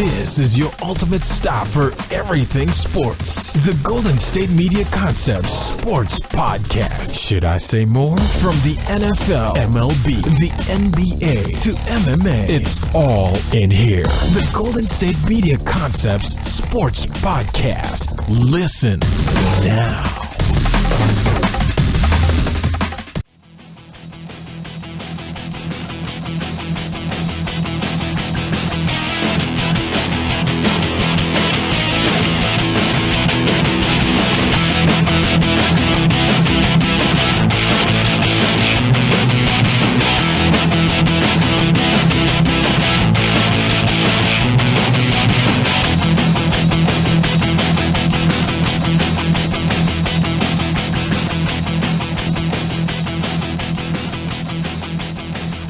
This is your ultimate stop for everything sports. The Golden State Media Concepts Sports Podcast. Should I say more? From the NFL, MLB, the NBA to MMA, it's all in here. The Golden State Media Concepts Sports Podcast. Listen now.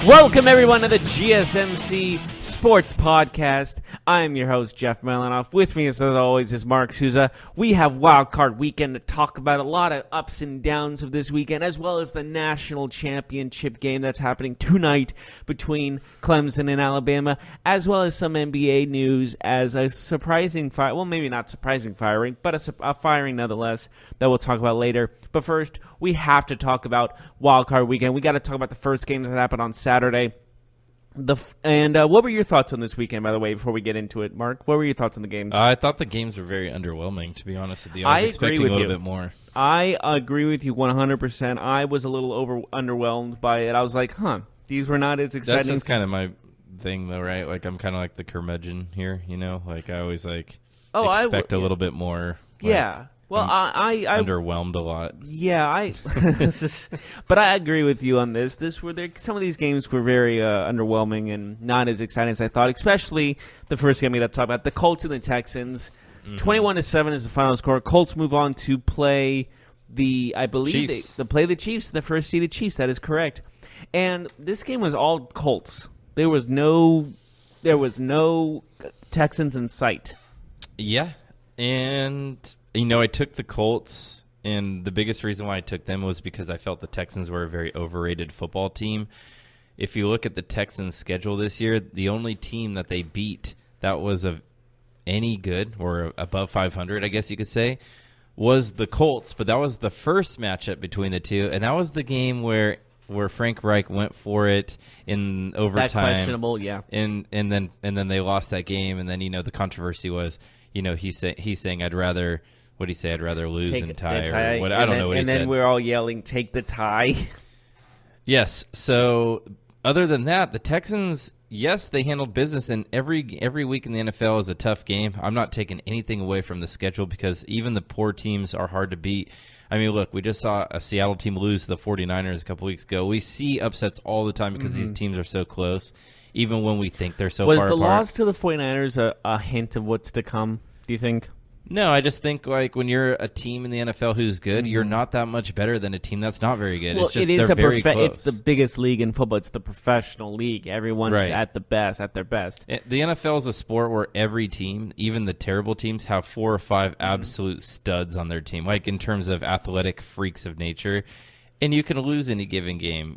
Welcome, everyone, to the GSMC Sports Podcast. I'm your host, Jeff Melanoff. With me, as always, is Marc Souza. We have Wild Card Weekend to talk about, a lot of ups and downs of this weekend, as well as the national championship game that's happening tonight between Clemson and Alabama, as well as some NBA news as a surprising fire. Well, maybe not surprising firing, but a firing nonetheless that we'll talk about later. But first, we have to talk about Wild Card Weekend. We got to talk about the first game that happened on Saturday. What were your thoughts on this weekend, by the way, before we get into it, Marc? What were your thoughts on the games? I thought the games were very underwhelming, to be honest with you. I was expecting a little bit more. I agree with you 100%. I was a little underwhelmed by it. I was like, these were not as exciting. That's just kind of my thing, though, right? Like, I'm kind of like the curmudgeon here, you know? Like, I always, expect a little bit more. Yeah. Well, I underwhelmed a lot. Yeah, but I agree with you on this. Some of these games were very underwhelming and not as exciting as I thought. Especially the first game we got to talk about, the Colts and the Texans. 21-7 is the final score. Colts move on to play the Chiefs, the first seeded Chiefs. That is correct. And this game was all Colts. There was no Texans in sight. Yeah, and I took the Colts, and the biggest reason why I took them was because I felt the Texans were a very overrated football team. If you look at the Texans' schedule this year, the only team that they beat that was of any good or above 500, I guess you could say, was the Colts. But that was the first matchup between the two, and that was the game where Frank Reich went for it in overtime. That questionable, yeah. And then they lost that game, and then the controversy was, he's saying I'd rather. What did he say? I'd rather lose than tie. Or what? I don't know what he said. And then we're all yelling, "Take the tie." Yes. So other than that, the Texans, yes, they handled business, and every week in the NFL is a tough game. I'm not taking anything away from the schedule because even the poor teams are hard to beat. I mean, look, we just saw a Seattle team lose to the 49ers a couple weeks ago. We see upsets all the time because these teams are so close, even when we think they're so far apart. Was the loss to the 49ers a hint of what's to come, do you think? No, I just think when you're a team in the NFL who's good, you're not that much better than a team that's not very good. Well, it's just they're very close. It's the biggest league in football. It's the professional league. Everyone's at their best. The NFL is a sport where every team, even the terrible teams, have 4 or 5 absolute studs on their team, like in terms of athletic freaks of nature. And you can lose any given game,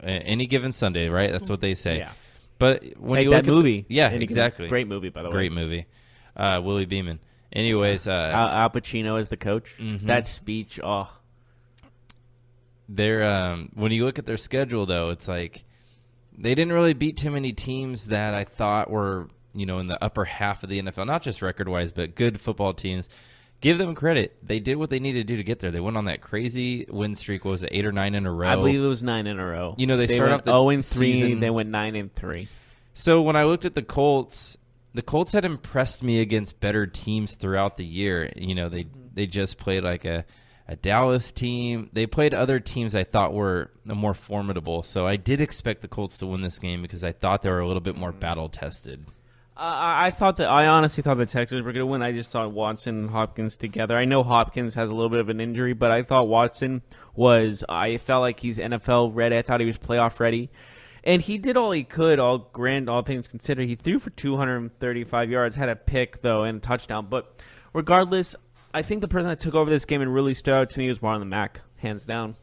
any given Sunday, right? That's what they say. Yeah. But when you look at movie, exactly, great movie, by the way, great movie, Willie Beeman. Anyways, Al Pacino as the coach. That speech, when you look at their schedule, though, it's like they didn't really beat too many teams that I thought were, in the upper half of the NFL, not just record-wise, but good football teams. Give them credit. They did what they needed to do to get there. They went on that crazy win streak. What was it, 8 or 9 in a row? I believe it was 9 in a row. They started off the 0-3, season. they went 9-3. So when I looked at the Colts had impressed me against better teams throughout the year. They just played like a Dallas team. They played other teams I thought were more formidable. So I did expect the Colts to win this game because I thought they were a little bit more battle-tested. I honestly thought the Texans were going to win. I just thought Watson and Hopkins together. I know Hopkins has a little bit of an injury, but I thought Watson I felt like he's NFL ready. I thought he was playoff ready. And he did all he could, all things considered. He threw for 235 yards, had a pick, though, and a touchdown. But regardless, I think the person that took over this game and really stood out to me was Marlon Mack, hands down.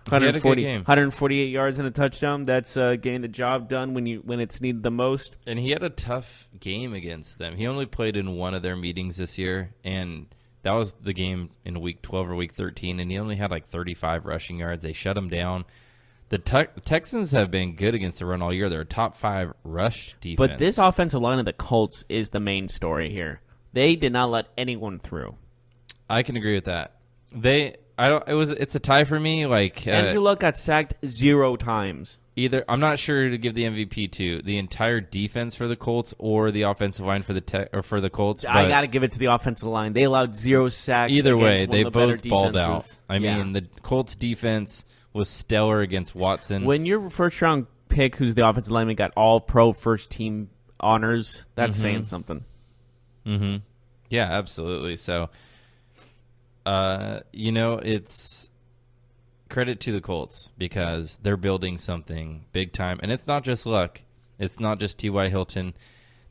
He had a good game. 148 yards and a touchdown. That's getting the job done when it's needed the most. And he had a tough game against them. He only played in one of their meetings this year, and that was the game in week 12 or week 13, and he only had like 35 rushing yards. They shut him down. The Texans have been good against the run all year. They're a top 5 rush defense. But this offensive line of the Colts is the main story here. They did not let anyone through. I can agree with that. It's a tie for me. Like Andrew Luck got sacked 0 times. Either I'm not sure to give the MVP to the entire defense for the Colts or the offensive line for the Colts. I got to give it to the offensive line. They allowed 0 sacks. Either way, they both balled out. I mean, the Colts defense was stellar against Watson. When your first round pick, who's the offensive lineman, got all pro first team honors, that's saying something. Mm-hmm. Yeah, absolutely. So, it's credit to the Colts because they're building something big time. And it's not just luck. It's not just T.Y. Hilton.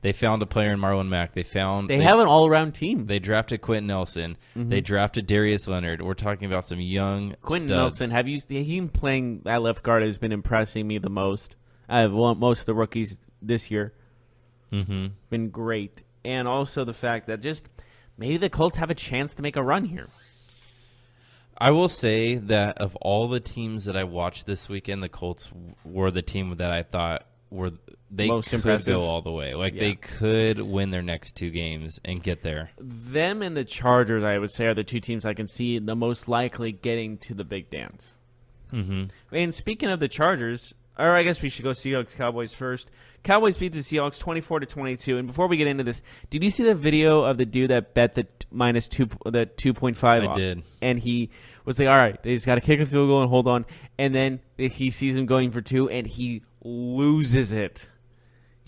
They found a player in Marlon Mack. They have an all-around team. They drafted Quentin Nelson. Mm-hmm. They drafted Darius Leonard. We're talking about some young Quentin studs. Nelson, he playing at left guard has been impressing me the most. Most of the rookies this year. Mm-hmm. Been great. And also the fact that just maybe the Colts have a chance to make a run here. I will say that of all the teams that I watched this weekend, the Colts were the team that I thought they most could impressive. go all the way. They could win their next 2 games and get there. Them and the Chargers, I would say, are the 2 teams I can see the most likely getting to the big dance. Mm-hmm. And speaking of the Chargers, or I guess we should go Seahawks-Cowboys first. Cowboys beat the Seahawks 24-22. And before we get into this, did you see the video of the dude that bet the the 2.5? I did. And he was like, all right, they just got to kick a field goal and hold on. And then he sees him going for 2, and he loses it.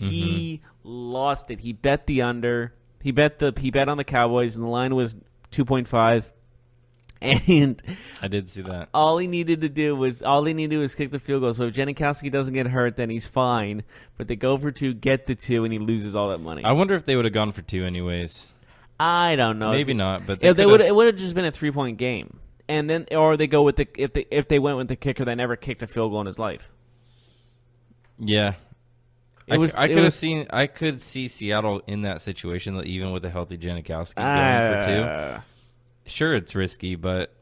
Mm-hmm. He lost it. He bet the under. He bet on the Cowboys, and the line was 2.5. And I did see that. All he needed to do was kick the field goal. So if Janikowski doesn't get hurt, then he's fine. But they go for 2, get the 2, and he loses all that money. I wonder if they would have gone for 2 anyways. I don't know. Maybe not, but it would have just been a 3-point game. And then, or they go with if they went with the kicker that never kicked a field goal in his life. Yeah, I could see Seattle in that situation, even with a healthy Janikowski going for 2. Sure, it's risky, but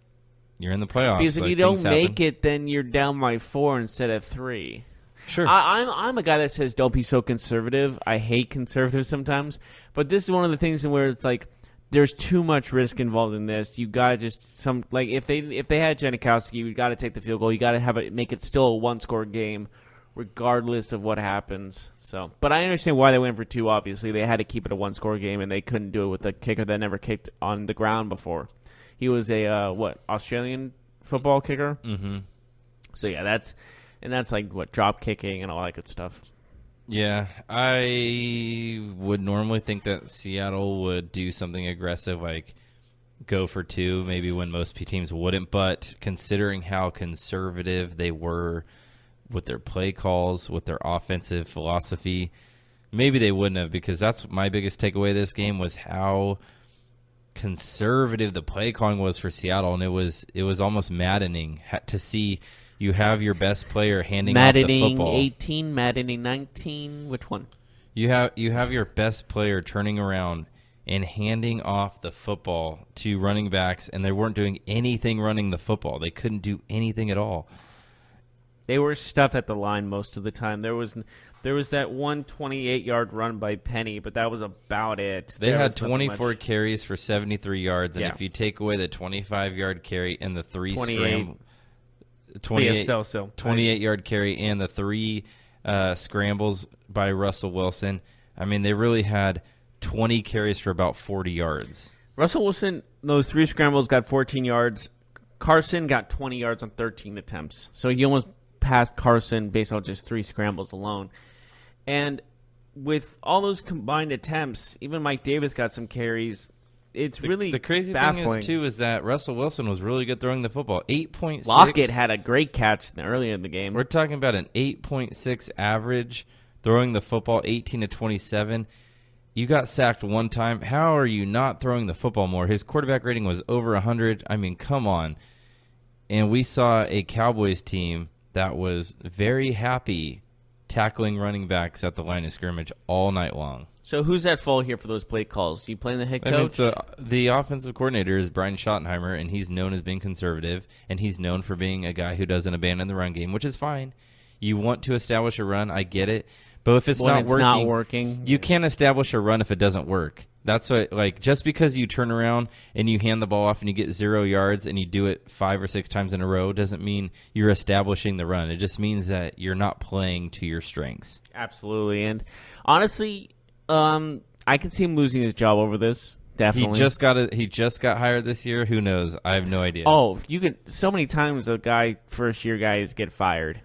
you're in the playoffs. Because if you don't make it, then you're down by 4 instead of 3. Sure. I'm a guy that says don't be so conservative. I hate conservative sometimes, but this is one of the things where it's like there's too much risk involved in this. You gotta just if they had Janikowski, you gotta take the field goal. You gotta make it still a 1-score game, regardless of what happens. So, but I understand why they went for 2. Obviously, they had to keep it a 1-score game, and they couldn't do it with a kicker that never kicked on the ground before. He was a Australian football kicker. Mm-hmm. So yeah, that's like drop kicking and all that good stuff. Yeah, I would normally think that Seattle would do something aggressive, like go for 2, maybe when most teams wouldn't. But considering how conservative they were with their play calls, with their offensive philosophy, maybe they wouldn't have, because that's my biggest takeaway of this game was how conservative the play calling was for Seattle, and it was almost maddening to see you have your best player handing off the football. Maddening 18, maddening 19, which one? You have your best player turning around and handing off the football to running backs, and they weren't doing anything running the football. They couldn't do anything at all. They were stuffed at the line most of the time. There was that 128-yard run by Penny, but that was about it. They had 24 carries for 73 yards, and yeah. If you take away the 25-yard carry and the 3 scramble, 28-yard carry and the 3 scrambles by Russell Wilson, I mean, they really had 20 carries for about 40 yards. Russell Wilson, those 3 scrambles got 14 yards. Carson got 20 yards on 13 attempts. So he almost passed Carson based on just 3 scrambles alone. And with all those combined attempts, even Mike Davis got some carries. It's really the crazy baffling. thing is, too, is that Russell Wilson was really good throwing the football. 8.6. Lockett had a great catch earlier in the game. We're talking about an 8.6 average throwing the football, 18 to 27. You got sacked 1 time. How are you not throwing the football more? His quarterback rating was over 100. I mean, come on. And we saw a Cowboys team that was very happy tackling running backs at the line of scrimmage all night long. So who's at fault here for those play calls? You playing the head coach? The offensive coordinator is Brian Schottenheimer, and he's known as being conservative, and he's known for being a guy who doesn't abandon the run game, which is fine. You want to establish a run, I get it. But if it's not working, you can't establish a run if it doesn't work. That's what, like, just because you turn around and you hand the ball off and you get 0 yards and you do it 5 or 6 times in a row doesn't mean you're establishing the run. It just means that you're not playing to your strengths. Absolutely. And honestly, I can see him losing his job over this. Definitely. He just got hired this year. Who knows? I have no idea. Oh, you can. So many times first year guys get fired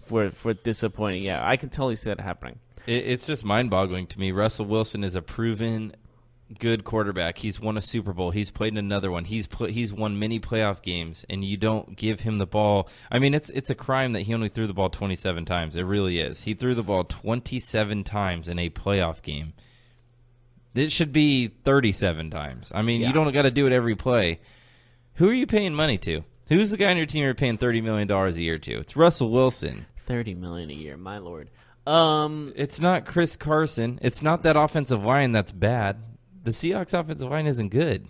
for disappointing. Yeah, I can totally see that happening. It's just mind-boggling to me. Russell Wilson is a proven good quarterback. He's won a Super Bowl. He's played in another one. He's won many playoff games, and you don't give him the ball. I mean, it's a crime that he only threw the ball 27 times. It really is. He threw the ball 27 times in a playoff game. It should be 37 times. I mean, You don't got to do it every play. Who are you paying money to? Who's the guy on your team you're paying $30 million a year to? It's Russell Wilson. $30 million a year, my lord. It's not Chris Carson. It's not that offensive line that's bad. The Seahawks offensive line isn't good.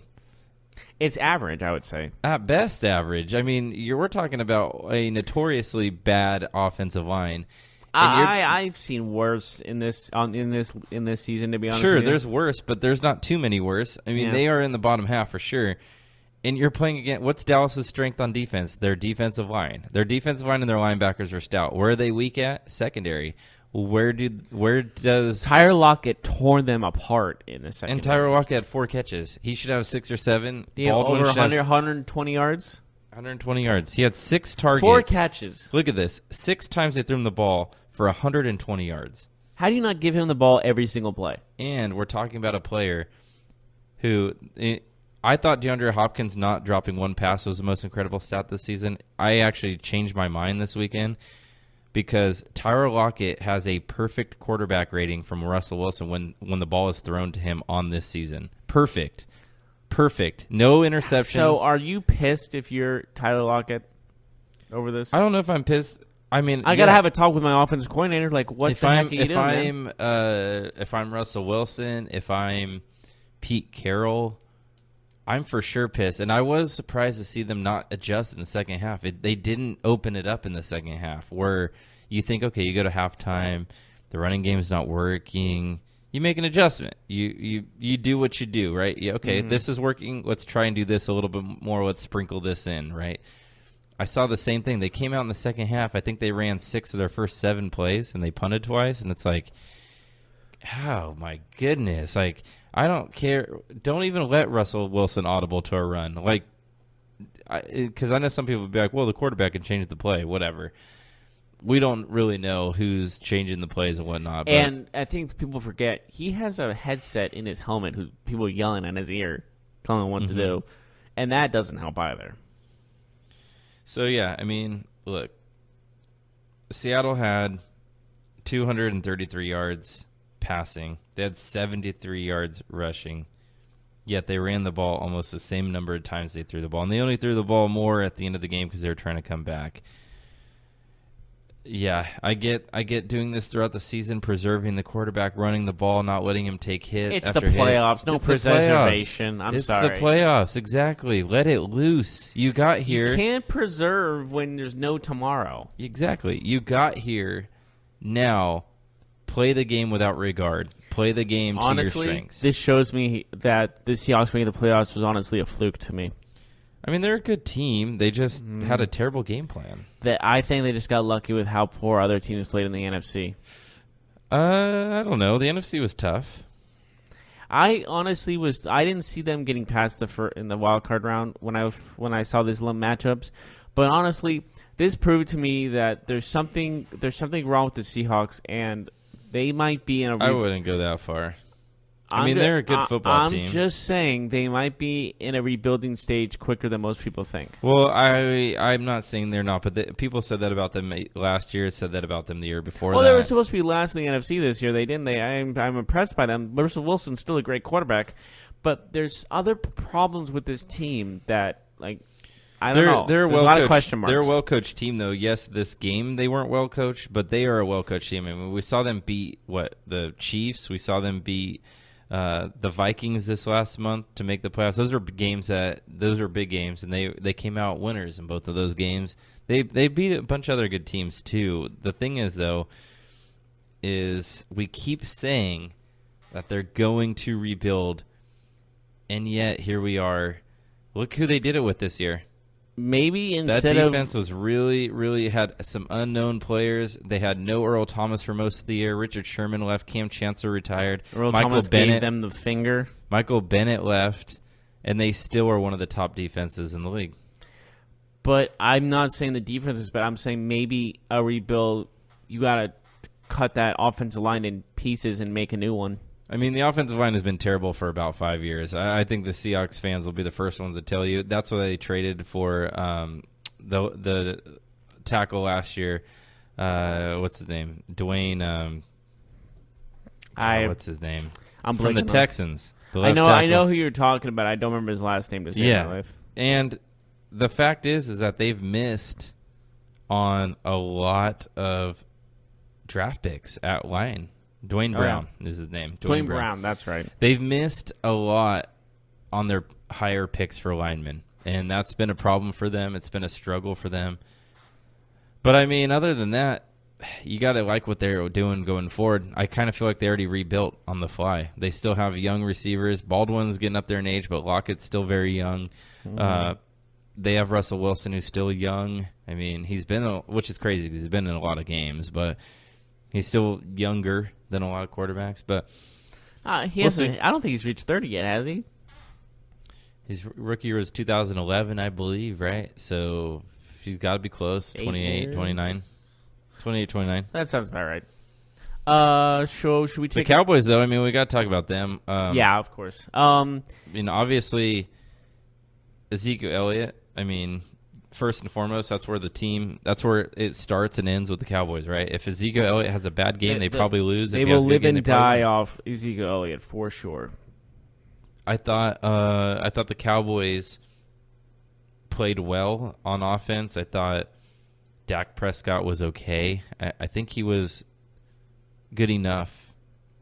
It's average, I would say. At best, average. I mean, we're talking about a notoriously bad offensive line. I've seen worse in this season, to be honest. Sure, with you. there's worse, but there's not too many worse. I mean, They are in the bottom half for sure. And you're playing against, what's Dallas's strength on defense? Their defensive line. Their defensive line and their linebackers are stout. Where are they weak at? Secondary. Where does Tyler Lockett tore them apart in the second? And Tyler Lockett had 4 catches. He should have 6 or 7. Over 120 yards. 120 yards. He had 6 targets. 4 catches. Look at this. 6 times they threw him the ball for 120 yards. How do you not give him the ball every single play? And we're talking about a player who I thought DeAndre Hopkins not dropping 1 pass was the most incredible stat this season. I actually changed my mind this weekend because Tyler Lockett has a perfect quarterback rating from Russell Wilson when the ball is thrown to him on this season. Perfect. No interceptions. So are you pissed if you're Tyler Lockett over this? I don't know if I'm pissed. I mean, I got to have a talk with my offensive coordinator. Like, what the heck are you doing, man? If I'm Russell Wilson, if I'm Pete Carroll, I'm for sure pissed. And I was surprised to see them not adjust in the second half. They didn't open it up in the second half where you think, okay, you go to halftime, the running game's not working. You make an adjustment. You do what you do, right? Yeah, okay, This is working. Let's try and do this a little bit more. Let's sprinkle this in, right? I saw the same thing. They came out in the second half. I think they ran 6 of their first 7 plays, and they punted twice. And it's like, oh, my goodness. Like, I don't care. Don't even let Russell Wilson audible to a run. Like, because I know some people would be like, well, the quarterback can change the play, whatever. We don't really know who's changing the plays and whatnot. But and I think people forget, he has a headset in his helmet who people are yelling in his ear, telling him what to do. And that doesn't help either. So, yeah, I mean, look, Seattle had 233 yards passing. They had 73 yards rushing. Yet they ran the ball almost the same number of times they threw the ball. And they only threw the ball more at the end of the game because they were trying to come back. Yeah, I get doing this throughout the season, preserving the quarterback, running the ball, not letting him take hit after hit. It's the playoffs, no preservation. It's the playoffs, exactly. Let it loose. You got here. You can't preserve when there's no tomorrow. Exactly. You got here. Now, play the game without regard. Play the game to your strengths. This shows me that the Seahawks making the playoffs was honestly a fluke to me. I mean, they're a good team. They just had a terrible game plan. I think they just got lucky with how poor other teams played in the NFC. I don't know. The NFC was tough. I honestly was. I didn't see them getting past in the wild card round when I saw these matchups. But honestly, this proved to me that there's something wrong with the Seahawks, and they might be in a. I wouldn't go that far. I mean, they're a good football team. I'm just saying they might be in a rebuilding stage quicker than most people think. Well, I'm not saying they're not, but people said that about them last year, said that about them the year before that. Well, they were supposed to be last in the NFC this year. They didn't. I'm impressed by them. Russell Wilson's still a great quarterback, but there's other problems with this team that, like, I don't know. They're There's a lot of question marks. They're a well-coached team, though. Yes, this game they weren't well-coached, but they are a well-coached team. I mean, we saw them beat, the Chiefs. We saw them beat the Vikings this last month to make the playoffs. Those are big games, and they came out winners in both of those games. They beat a bunch of other good teams, too. The thing is, though, is we keep saying that they're going to rebuild, and yet here we are. Look who they did it with this year. Maybe instead that defense was really had some unknown players. They had no Earl Thomas for most of the year. Richard Sherman left. Cam Chancellor retired. Earl Thomas gave them the finger. Michael Bennett left, and they still are one of the top defenses in the league. But I'm not saying the defense is bad. I'm saying maybe a rebuild, you got to cut that offensive line in pieces and make a new one. I mean, the offensive line has been terrible for about 5 years. I think the Seahawks fans will be the first ones to tell you. That's why they traded for the tackle last year. What's his name? Dwayne. What's his name? I'm from the Texans. I know who you're talking about. I don't remember his last name to save my life. And the fact is that they've missed on a lot of draft picks at line. Dwayne Brown is his name. Dwayne Brown, that's right. They've missed a lot on their higher picks for linemen, and that's been a problem for them. It's been a struggle for them. But, I mean, other than that, you got to like what they're doing going forward. I kind of feel like they already rebuilt on the fly. They still have young receivers. Baldwin's getting up there in age, but Lockett's still very young. They have Russell Wilson, who's still young. I mean, which is crazy because he's been in a lot of games, but he's still younger than a lot of quarterbacks, but he hasn't. I don't think he's reached 30 yet, has he? His rookie year was 2011, I believe, right? So he's got to be close. 28, 29. 28, 29. That sounds about right. Should we take the Cowboys, though? I mean, we got to talk about them. Yeah, of course. I mean, obviously, Ezekiel Elliott, I mean, first and foremost, that's where it starts and ends with the Cowboys, right? If Ezekiel Elliott has a bad game, they probably lose. They will live and die off Ezekiel Elliott for sure. I thought the Cowboys played well on offense. I thought Dak Prescott was okay. I think he was good enough.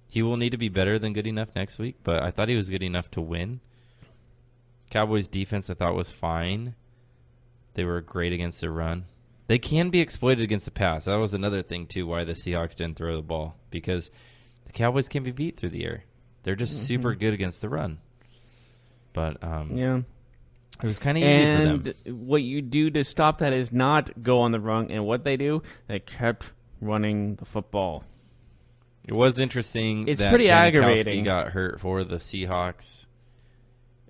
He will need to be better than good enough next week, but I thought he was good enough to win. Cowboys defense I thought was fine. They were great against the run. They can be exploited against the pass. That was another thing, too, why the Seahawks didn't throw the ball. Because the Cowboys can be beat through the air. They're just super good against the run. But it was kind of easy for them. And what you do to stop that is not go on the run. And what they do, they kept running the football. It was interesting that pretty aggravating. Got hurt for the Seahawks.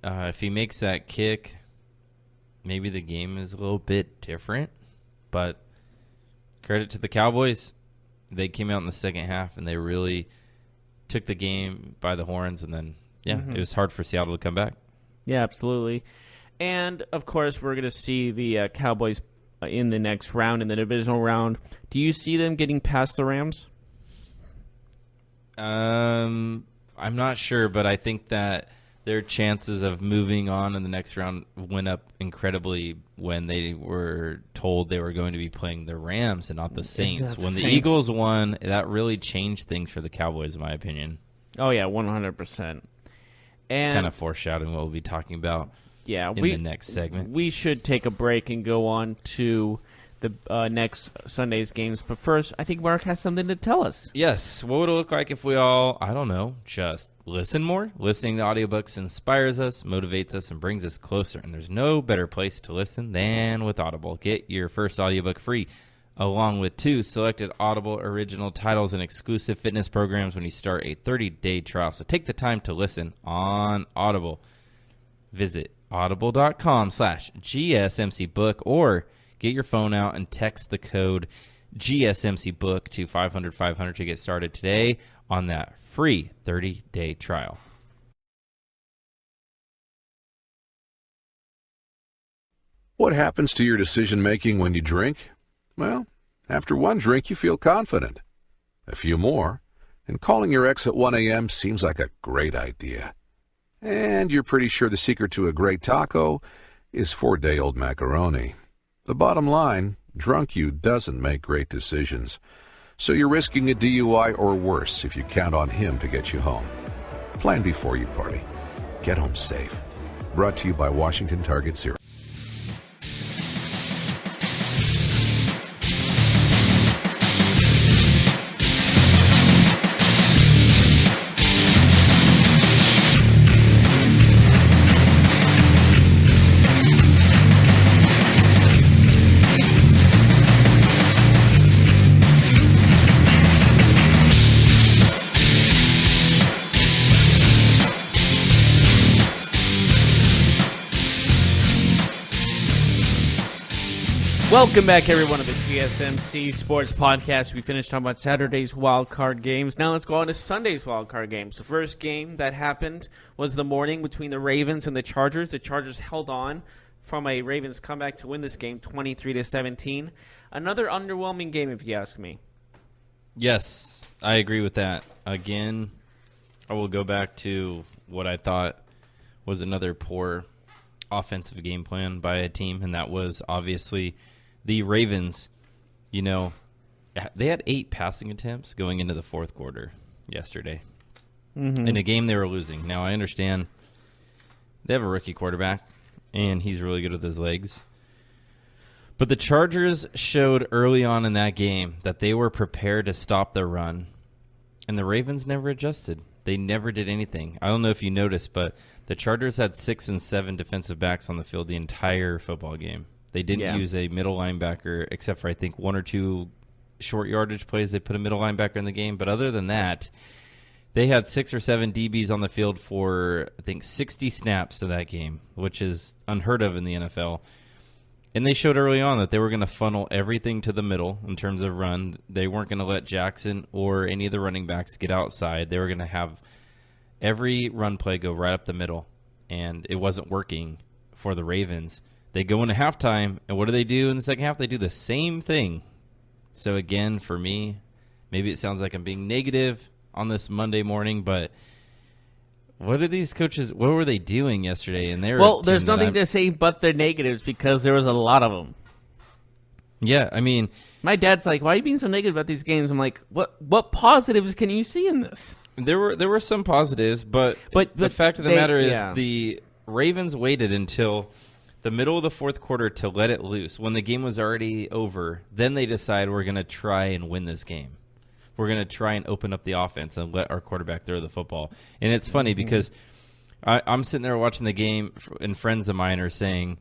If he makes that kick, maybe the game is a little bit different, but credit to the Cowboys. They came out in the second half, and they really took the game by the horns, and then, it was hard for Seattle to come back. Yeah, absolutely. And, of course, we're going to see the Cowboys in the next round, in the divisional round. Do you see them getting past the Rams? I'm not sure, but I think that their chances of moving on in the next round went up incredibly when they were told they were going to be playing the Rams and not the Saints. When the Eagles won, that really changed things for the Cowboys, in my opinion. Oh, yeah, 100%. And kind of foreshadowing what we'll be talking about in the next segment. We should take a break and go on to the next Sunday's games. But first, I think Mark has something to tell us. Yes. What would it look like if we all, I don't know, just listen more? Listening to audiobooks inspires us, motivates us, and brings us closer. And there's no better place to listen than with Audible. Get your first audiobook free, along with 2 selected Audible original titles and exclusive fitness programs when you start a 30-day trial. So take the time to listen on Audible. Visit audible.com/GSMCbook or get your phone out and text the code GSMCbook to 500-500 to get started today on that free 30-day trial. What happens to your decision-making when you drink? Well, after one drink, you feel confident. A few more, and calling your ex at 1 a.m. seems like a great idea. And you're pretty sure the secret to a great taco is 4-day-old macaroni. The bottom line, drunk you doesn't make great decisions. So you're risking a DUI or worse if you count on him to get you home. Plan before you party. Get home safe. Brought to you by Washington Target Zero. Welcome back, everyone, to the GSMC Sports Podcast. We finished talking about Saturday's wildcard games. Now let's go on to Sunday's wildcard games. The first game that happened was the morning between the Ravens and the Chargers. The Chargers held on from a Ravens comeback to win this game 23-17. Another underwhelming game, if you ask me. Yes, I agree with that. Again, I will go back to what I thought was another poor offensive game plan by a team, and that was obviously the Ravens. You know, they had 8 passing attempts going into the fourth quarter yesterday in a game they were losing. Now, I understand they have a rookie quarterback, and he's really good with his legs. But the Chargers showed early on in that game that they were prepared to stop the run, and the Ravens never adjusted. They never did anything. I don't know if you noticed, but the Chargers had 6 and 7 defensive backs on the field the entire football game. They didn't use a middle linebacker, except for, I think, 1 or 2 short yardage plays. They put a middle linebacker in the game. But other than that, they had 6 or 7 DBs on the field for, I think, 60 snaps of that game, which is unheard of in the NFL. And they showed early on that they were going to funnel everything to the middle in terms of run. They weren't going to let Jackson or any of the running backs get outside. They were going to have every run play go right up the middle. And it wasn't working for the Ravens. They go into halftime, and what do they do in the second half? They do the same thing. So, again, for me, maybe it sounds like I'm being negative on this Monday morning, but what are these coaches, what were they doing yesterday? And there's nothing to say but the negatives because there was a lot of them. Yeah, I mean, my dad's like, why are you being so negative about these games? I'm like, what positives can you see in this? There were some positives, but the fact of the matter is the Ravens waited until the middle of the fourth quarter to let it loose. When the game was already over, then they decide we're going to try and win this game. We're going to try and open up the offense and let our quarterback throw the football. And it's funny because I'm sitting there watching the game, and friends of mine are saying,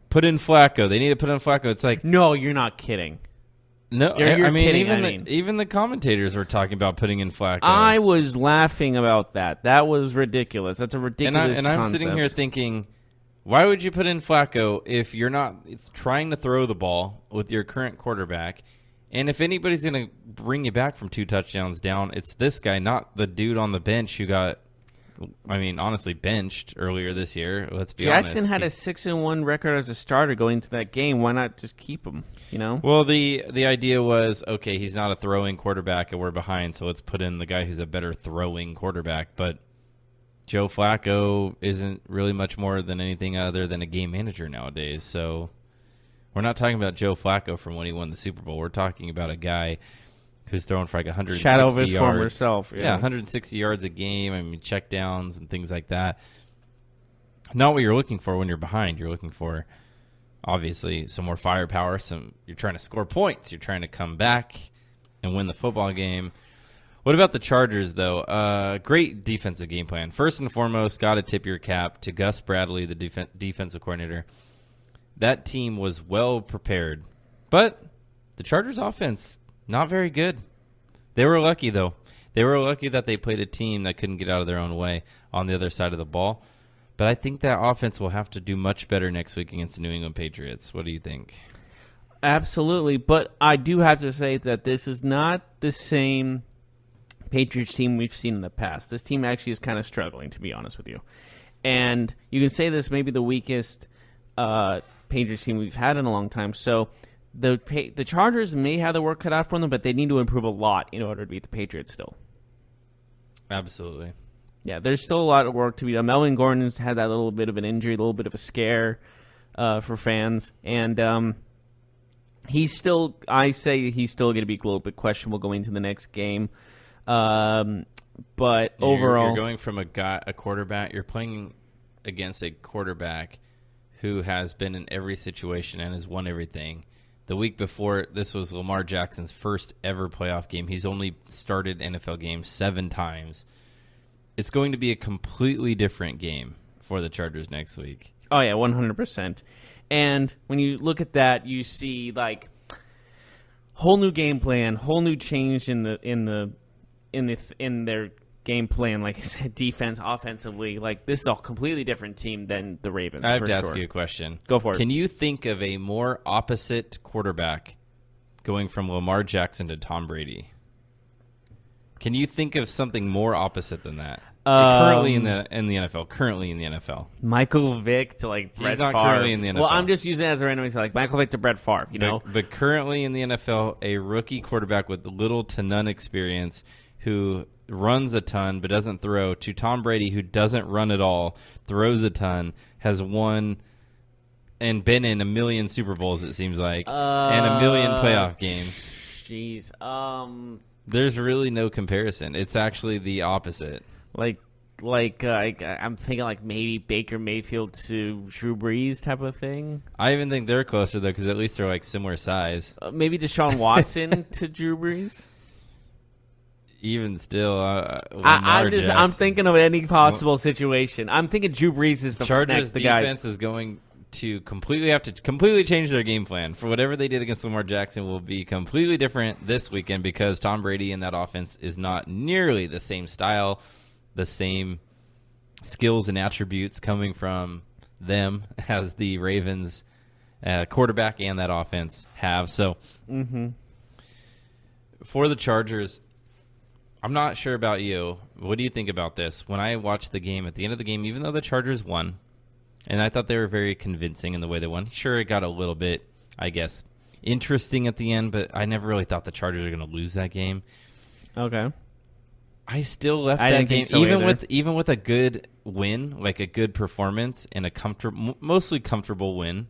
put in Flacco. They need to put in Flacco. It's like, no, you're not kidding. No, you're I mean, kidding. Even the commentators were talking about putting in Flacco. I was laughing about that. That was ridiculous. That's a ridiculous And I'm concept. sitting here thinking, why would you put in Flacco if you're not trying to throw the ball with your current quarterback? And if anybody's going to bring you back from 2 touchdowns down, it's this guy, not the dude on the bench who got, I mean, honestly, benched earlier this year. Let's be honest. Jackson had a 6-1 record as a starter going into that game. Why not just keep him? You know. Well, the idea was, okay, he's not a throwing quarterback, and we're behind, so let's put in the guy who's a better throwing quarterback. But Joe Flacco isn't really much more than anything other than a game manager nowadays. So we're not talking about Joe Flacco from when he won the Super Bowl. We're talking about a guy who's throwing for like 160 shadow of his yards. former self. Yeah, 160 yards a game. I mean, check downs and things like that. Not what you're looking for when you're behind. You're looking for, obviously, some more firepower. You're trying to score points. You're trying to come back and win the football game. What about the Chargers, though? Great defensive game plan. First and foremost, got to tip your cap to Gus Bradley, the defensive coordinator. That team was well prepared. But the Chargers offense, not very good. They were lucky, though. They were lucky that they played a team that couldn't get out of their own way on the other side of the ball. But I think that offense will have to do much better next week against the New England Patriots. What do you think? Absolutely. But I do have to say that this is not the same Patriots team we've seen in the past. This team actually is kind of struggling, to be honest with you. And you can say this may be the weakest Patriots team we've had in a long time. So the Chargers may have the work cut out for them, but they need to improve a lot in order to beat the Patriots still. Absolutely. Yeah, there's still a lot of work to be done. Melvin Gordon's had that little bit of an injury, a little bit of a scare. for fans. And I say he's still going to be a little bit questionable going into the next game. But overall, you're going from a quarterback. You're playing against a quarterback who has been in every situation and has won everything. The week before, this was Lamar Jackson's first ever playoff game. He's only started NFL games 7 times. It's going to be a completely different game for the Chargers next week. Oh yeah, 100%. And when you look at that, you see like whole new game plan, whole new change in their game plan. Like I said, defense, offensively, like this is a completely different team than the Ravens. I have to ask you a question. Go for it. Can you think of a more opposite quarterback going from Lamar Jackson to Tom Brady? Can you think of something more opposite than that? Currently in the NFL. Michael Vick to like Brett Favre. He's not currently in the NFL. Well, I'm just using it as a random example, like Michael Vick to Brett Favre. But currently in the NFL, a rookie quarterback with little to none experience who runs a ton but doesn't throw, to Tom Brady, who doesn't run at all, throws a ton, has won and been in a million Super Bowls, it seems like, and a million playoff games. Jeez. There's really no comparison. It's actually the opposite. I'm thinking like maybe Baker Mayfield to Drew Brees type of thing. I even think they're closer, though, because at least they're like similar size. Maybe Deshaun Watson to Drew Brees. Even still, I'm thinking of any possible situation. I'm thinking Drew Brees is the Chargers the guy. defense is going to completely change their game plan. For whatever they did against Lamar Jackson will be completely different this weekend because Tom Brady and that offense is not nearly the same style, the same skills and attributes coming from them as the Ravens quarterback and that offense have. So for the Chargers, I'm not sure about you. What do you think about this? When I watched the game, at the end of the game, even though the Chargers won, and I thought they were very convincing in the way they won. Sure, it got a little bit, I guess, interesting at the end, but I never really thought the Chargers were going to lose that game. Okay. I still left I that didn't game, think so even with a good win, like a good performance and a mostly comfortable win.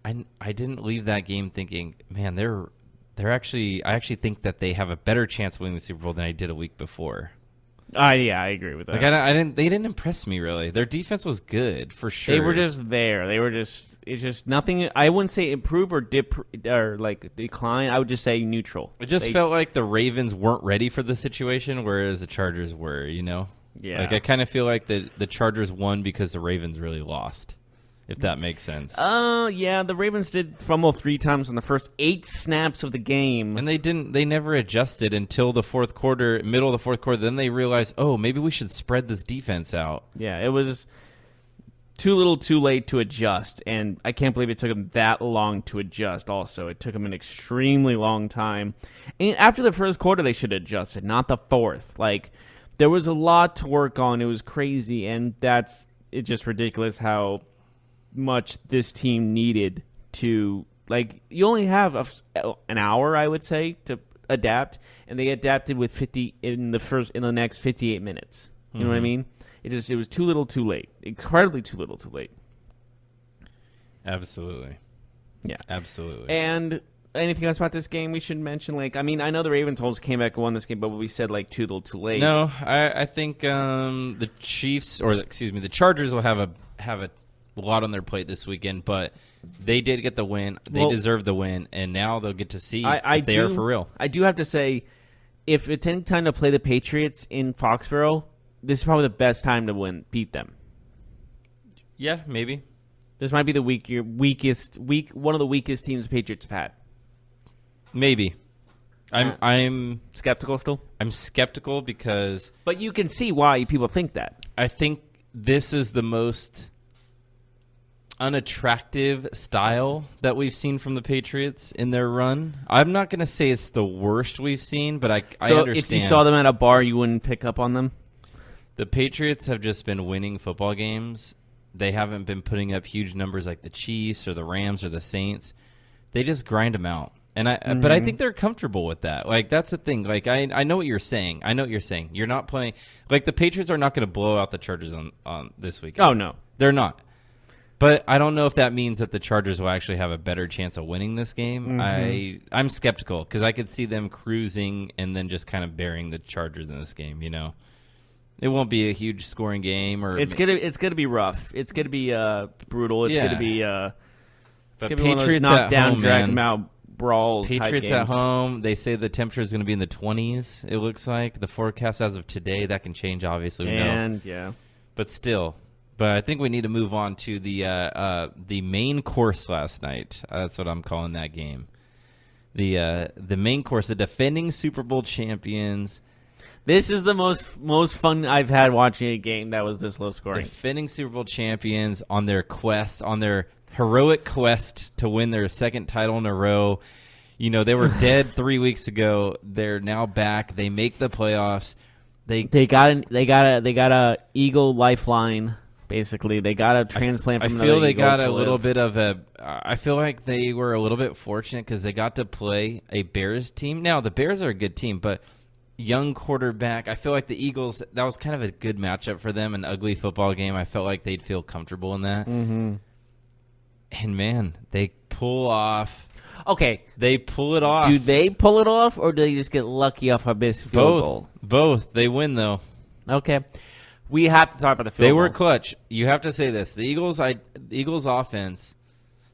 I didn't leave that game thinking, man, I actually think that they have a better chance of winning the Super Bowl than I did a week before. Yeah, I agree with that. Like they didn't impress me really. Their defense was good for sure. They were just there. It's just nothing. I wouldn't say improve or dip or like decline. I would just say neutral. It just felt like the Ravens weren't ready for the situation, whereas the Chargers were. Yeah. Like I kind of feel like the Chargers won because the Ravens really lost. If that makes sense. Yeah, the Ravens did fumble 3 times in the first 8 snaps of the game. And they never adjusted until the fourth quarter, middle of the fourth quarter. Then they realized, maybe we should spread this defense out. Yeah, it was too little too late to adjust. And I can't believe it took them that long to adjust also. It took them an extremely long time. And after the first quarter, they should have adjusted, not the fourth. Like, there was a lot to work on. It was crazy. And it's just ridiculous how much this team needed to, like, you only have an hour, I would say, to adapt, and they adapted with 50 in the next 58 minutes. You know what I mean? It was too little, too late. Incredibly too little, too late. Absolutely. Yeah. Absolutely. And anything else about this game we should mention? Like, I mean, I know the Ravens almost came back and won this game, but we said like too little, too late. No, I think the Chargers will have a lot on their plate this weekend, but they did get the win. They deserve the win, and now they'll get to see if they are for real. I do have to say, if it's any time to play the Patriots in Foxborough, this is probably the best time to beat them. Yeah, maybe. This might be the one of the weakest teams the Patriots have had. Maybe. I'm skeptical still. I'm skeptical because, but you can see why people think that. I think this is the most unattractive style that we've seen from the Patriots in their run. I'm not going to say it's the worst we've seen, but I understand. If you saw them at a bar, you wouldn't pick up on them? The Patriots have just been winning football games. They haven't been putting up huge numbers like the Chiefs or the Rams or the Saints. They just grind them out. And but I think they're comfortable with that. Like, that's the thing. Like, I know what you're saying. You're not playing. Like, the Patriots are not going to blow out the Chargers on this weekend. Oh, no. They're not. But I don't know if that means that the Chargers will actually have a better chance of winning this game. I'm skeptical because I could see them cruising and then just kind of burying the Chargers in this game. It won't be a huge scoring game, or it's gonna be rough. It's gonna be brutal. It's gonna be one of those knockdown, drag them out brawls. Patriots type at games. home. They say the temperature is going to be in the 20s. It looks like the forecast as of today. That can change, obviously. But still. But I think we need to move on to the main course last night. That's what I'm calling that game. The main course, the defending Super Bowl champions. This is the most fun I've had watching a game that was this low scoring. Defending Super Bowl champions on their heroic quest to win their second title in a row. They were dead 3 weeks ago. They're now back. They make the playoffs. They got a Eagle lifeline. Basically, they got a transplant from another Eagle. I feel they got a little bit of I feel like they were a little bit fortunate because they got to play a Bears team. Now, the Bears are a good team, but young quarterback. I feel like the Eagles, that was kind of a good matchup for them, an ugly football game. I felt like they'd feel comfortable in that. Mm-hmm. And, man, they pull off. Okay. They pull it off. Do they pull it off, or do they just get lucky off a missed field goal? Both. They win, though. Okay. We have to talk about the field goal. They were clutch. You have to say this. The Eagles offense,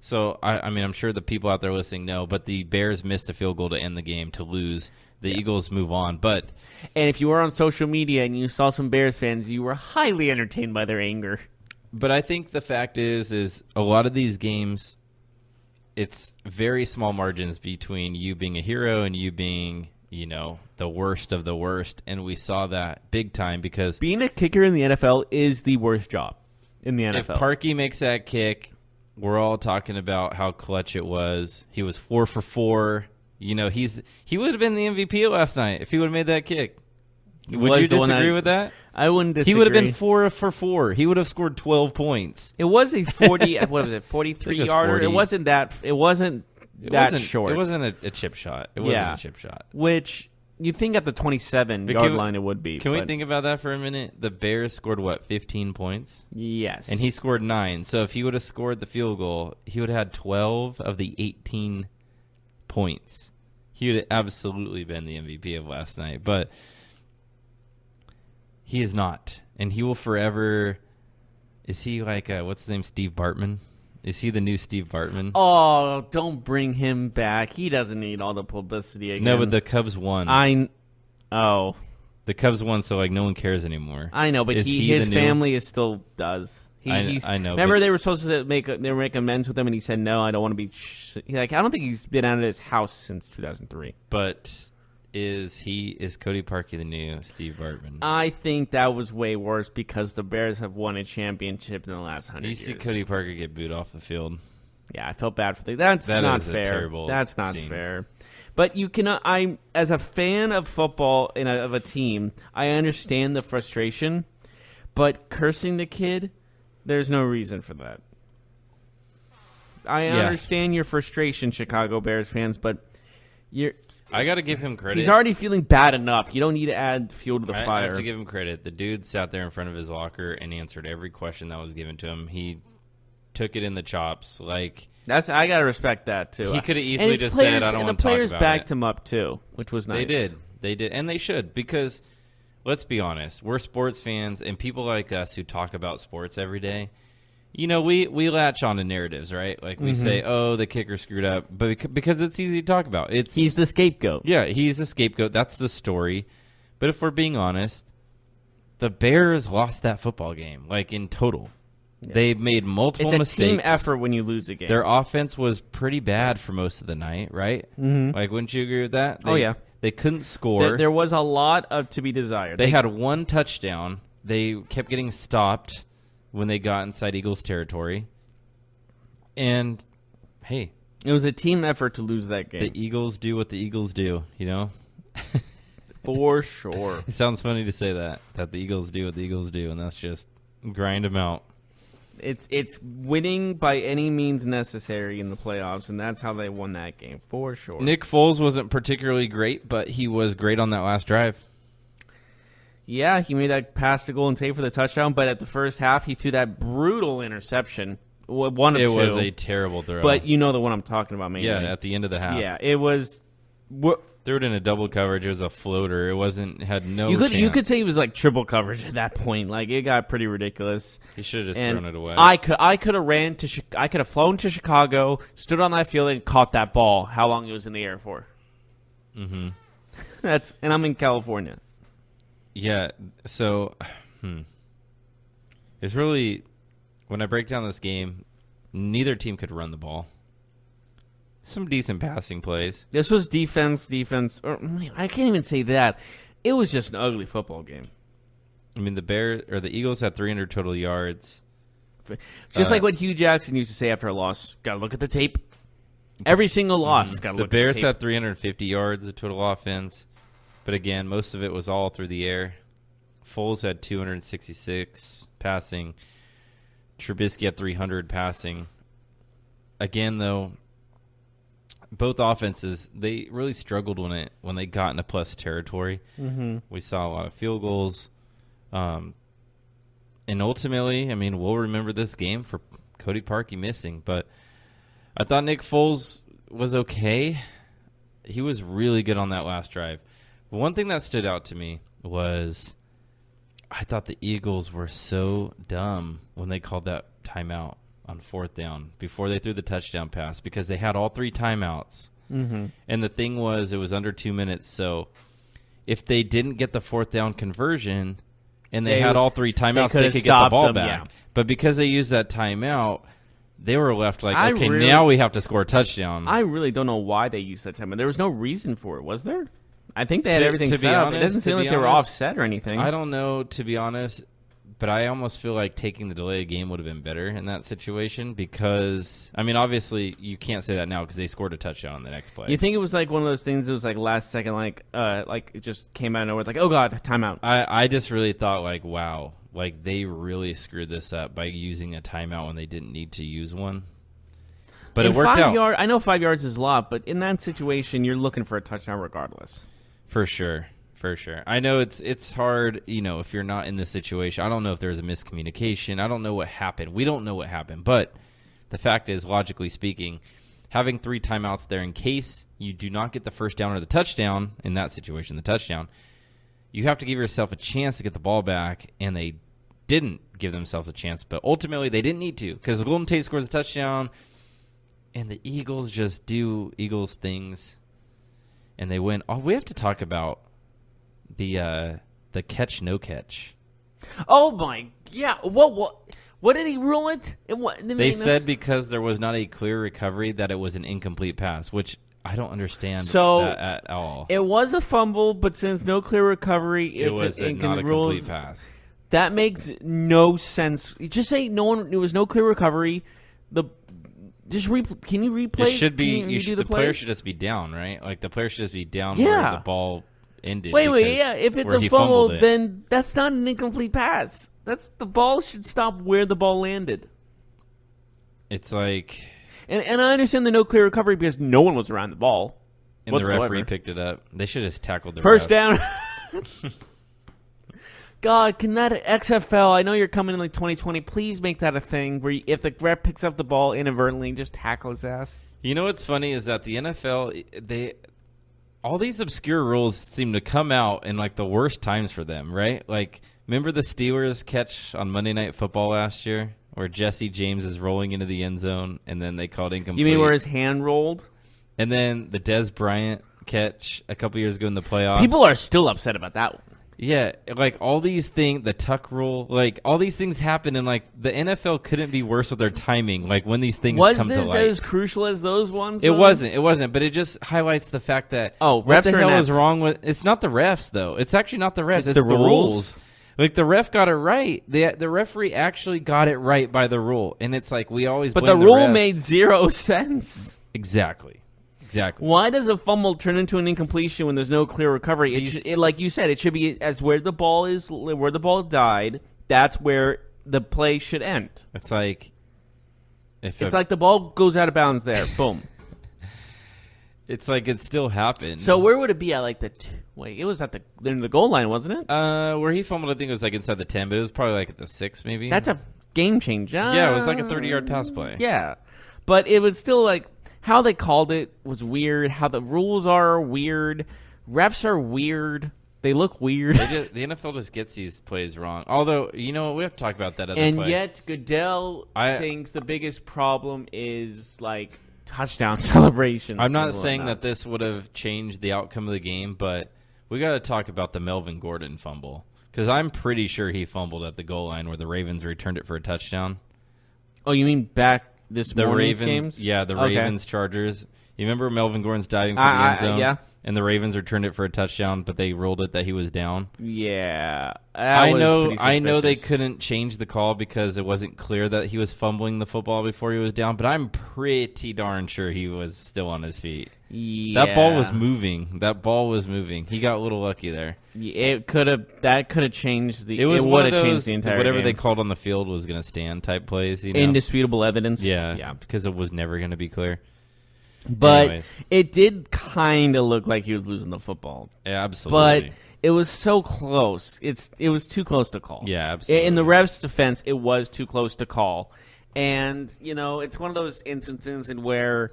so, I'm sure the people out there listening know, but the Bears missed a field goal to end the game to lose. The Eagles move on. And if you were on social media and you saw some Bears fans, you were highly entertained by their anger. But I think the fact is a lot of these games, it's very small margins between you being a hero and you being, the worst of the worst. And we saw that big time because being a kicker in the NFL is the worst job in the NFL. If Parkey makes that kick, we're all talking about how clutch it was. He was 4 for 4. He would have been the MVP last night if he would have made that kick. Would you disagree with that? I wouldn't disagree. He would have been 4 for 4. He would have scored 12 points. It was a 43-yarder. It wasn't that short. It wasn't a chip shot. It wasn't a chip shot. Which you think at the 27-yard line it would be. Can we think about that for a minute? The Bears scored 15 points? Yes. And he scored 9. So if he would have scored the field goal, he would have had 12 of the 18 points. He would have absolutely been the MVP of last night, but he is not, and he will forever. Is he like what's his name? Steve Bartman? Is he the new Steve Bartman? Oh, don't bring him back. He doesn't need all the publicity again. No, but the Cubs won. The Cubs won, so no one cares anymore. I know, but his family still does. I know. Remember, they were supposed to make amends with him, and he said, "No, I don't want to be." I don't think he's been out of his house since 2003. But is Cody Parkey the new Steve Bartman? I think that was way worse because the Bears have won a championship in the last 100 years. You see Cody Parkey get booed off the field. Yeah, I felt bad for that. That's not fair. Terrible That's not scene. fair. But you cannot. As a fan of football and of a team, I understand the frustration. But cursing the kid. There's no reason for that. I understand your frustration, Chicago Bears fans, but I got to give him credit. He's already feeling bad enough. You don't need to add fuel to the fire. I have to give him credit. The dude sat there in front of his locker and answered every question that was given to him. He took it in the chops. I got to respect that, too. He could have easily just said, I don't want to talk about it. The players backed him up, too, which was nice. They did. And they should because – let's be honest. We're sports fans, and people like us who talk about sports every day, we latch on to narratives, right? We say, oh, the kicker screwed up, but because it's easy to talk about. He's the scapegoat. Yeah, he's the scapegoat. That's the story. But if we're being honest, the Bears lost that football game, in total. Yeah. They made multiple mistakes. It's a team effort when you lose a game. Their offense was pretty bad for most of the night, right? Mm-hmm. Wouldn't you agree with that? Yeah. They couldn't score. There was a lot to be desired. They had one touchdown. They kept getting stopped when they got inside Eagles territory. And, hey. It was a team effort to lose that game. The Eagles do what the Eagles do, For sure. It sounds funny to say that the Eagles do what the Eagles do, and that's just grind them out. It's winning by any means necessary in the playoffs, and that's how they won that game, for sure. Nick Foles wasn't particularly great, but he was great on that last drive. Yeah, he made that pass to Golden Tate for the touchdown, but at the first half, he threw that brutal interception one of two. It was a terrible throw. But you know the one I'm talking about, maybe. yeah, at the end of the half. Yeah, it was. Threw it in a double coverage. It was a floater. It had no chance. You could say it was like triple coverage at that point. Like it got pretty ridiculous. He should have just thrown it away. I could have flown to Chicago, stood on that field, and caught that ball. How long it was in the air for? Mm-hmm. And I'm in California. Yeah. So, it's really, when I break down this game, neither team could run the ball. Some decent passing plays. This was defense. Or, I can't even say that. It was just an ugly football game. I mean, the Eagles had 300 total yards. Just like what Hugh Jackson used to say after a loss. Got to look at the tape. Every single loss. Got to look at the tape. The Bears had 350 yards of total offense. But again, most of it was all through the air. Foles had 266 passing. Trubisky had 300 passing. Again, though, both offenses, they really struggled when they got into plus territory. Mm-hmm. We saw a lot of field goals. And ultimately, I mean, we'll remember this game for Cody Parkey missing. But I thought Nick Foles was okay. He was really good on that last drive. But one thing that stood out to me was I thought the Eagles were so dumb when they called that timeout on fourth down before they threw the touchdown pass because they had all three timeouts. Mm-hmm. And the thing was, it was under 2 minutes. So if they didn't get the fourth down conversion and they had all three timeouts, they could get the ball back. Yeah. But because they used that timeout, they were left like, now we have to score a touchdown. I really don't know why they used that timeout. There was no reason for it, was there? I think they had everything set up. It doesn't seem like they were offset or anything. I don't know, to be honest. But I almost feel like taking the delayed game would have been better in that situation because, I mean, obviously you can't say that now because they scored a touchdown on the next play. You think it was like one of those things that was like last second, like it just came out of nowhere, like, oh, God, timeout. I just really thought, like, wow, like they really screwed this up by using a timeout when they didn't need to use one. But it worked out. I know 5 yards is a lot, but in that situation, you're looking for a touchdown regardless. For sure. For sure. I know it's hard, if you're not in this situation. I don't know if there's a miscommunication. I don't know what happened. We don't know what happened. But the fact is, logically speaking, having three timeouts there in case you do not get the first down or the touchdown, in that situation, the touchdown, you have to give yourself a chance to get the ball back, and they didn't give themselves a chance. But ultimately, they didn't need to because Golden Tate scores a touchdown, and the Eagles just do Eagles things, and they win. Oh, we have to talk about the catch, no catch. Oh my, yeah. What did he rule it? They said because there was not a clear recovery that it was an incomplete pass, which I don't understand that at all. It was a fumble, but since no clear recovery, it was not a complete pass. That makes no sense. You just say it was no clear recovery. Can you replay? It should be. The player should just be down, right? Like the player should just be down where the ball ended. Wait, yeah. If it's a fumble, then that's not an incomplete pass. The ball should stop where the ball landed. It's like, and I understand the no clear recovery because no one was around the ball. And whatsoever. The referee picked it up. They should have just tackled the first down. God, can that XFL? I know you're coming in like 2020. Please make that a thing where if the ref picks up the ball inadvertently, just tackle his ass. You know what's funny is that the NFL all these obscure rules seem to come out in like the worst times for them, right? Like, remember the Steelers catch on Monday Night Football last year where Jesse James is rolling into the end zone and then they called incomplete? You mean where his hand rolled? And then the Des Bryant catch a couple years ago in the playoffs. People are still upset about that one. Yeah, like all these things, the tuck rule, like all these things happen, and like the NFL couldn't be worse with their timing. Like when these things come to light. Was this as crucial as those ones? It wasn't. But it just highlights the fact that what the hell is wrong with? It's not the refs though. It's actually not the refs. It's the rules. Like the ref got it right. The referee actually got it right by the rule, and it's like we always. But the rule made zero sense. Exactly. Why does a fumble turn into an incompletion when there's no clear recovery? Like you said, it should be as where the ball died. That's where the play should end. It's like like the ball goes out of bounds there. Boom. It's like it still happened. So where would it be at? Like it was at the goal line, wasn't it? Where he fumbled, I think it was like inside the 10, but it was probably like at the 6, maybe. That's a game change. Yeah, it was like a 30-yard pass play. Yeah, but it was still like how they called it was weird. How the rules are weird. Refs are weird. They look weird. The NFL just gets these plays wrong. Although, you know, we have to talk about that other and play. Yet Goodell thinks the biggest problem is like touchdown celebration. I'm not saying that this would have changed the outcome of the game, but we got to talk about the Melvin Gordon fumble because I'm pretty sure he fumbled at the goal line where the Ravens returned it for a touchdown. Oh, you mean back this morning's games? Yeah, the Ravens Chargers. You remember Melvin Gordon's diving for the end zone? Yeah. And the Ravens returned it for a touchdown, but they ruled it that he was down. Yeah, I know they couldn't change the call because it wasn't clear that he was fumbling the football before he was down, but I'm pretty darn sure he was still on his feet. Yeah. That ball was moving. He got a little lucky there. It could have changed the. It would have changed the entire whatever game. they called on the field was going to stand type plays. You know? Indisputable evidence. Yeah, because it was never going to be clear. But anyways. It did kind of look like he was losing the football. Yeah, absolutely. But it was so close. It was too close to call. Yeah, absolutely. In the ref's defense, it was too close to call. And, you know, it's one of those instances in where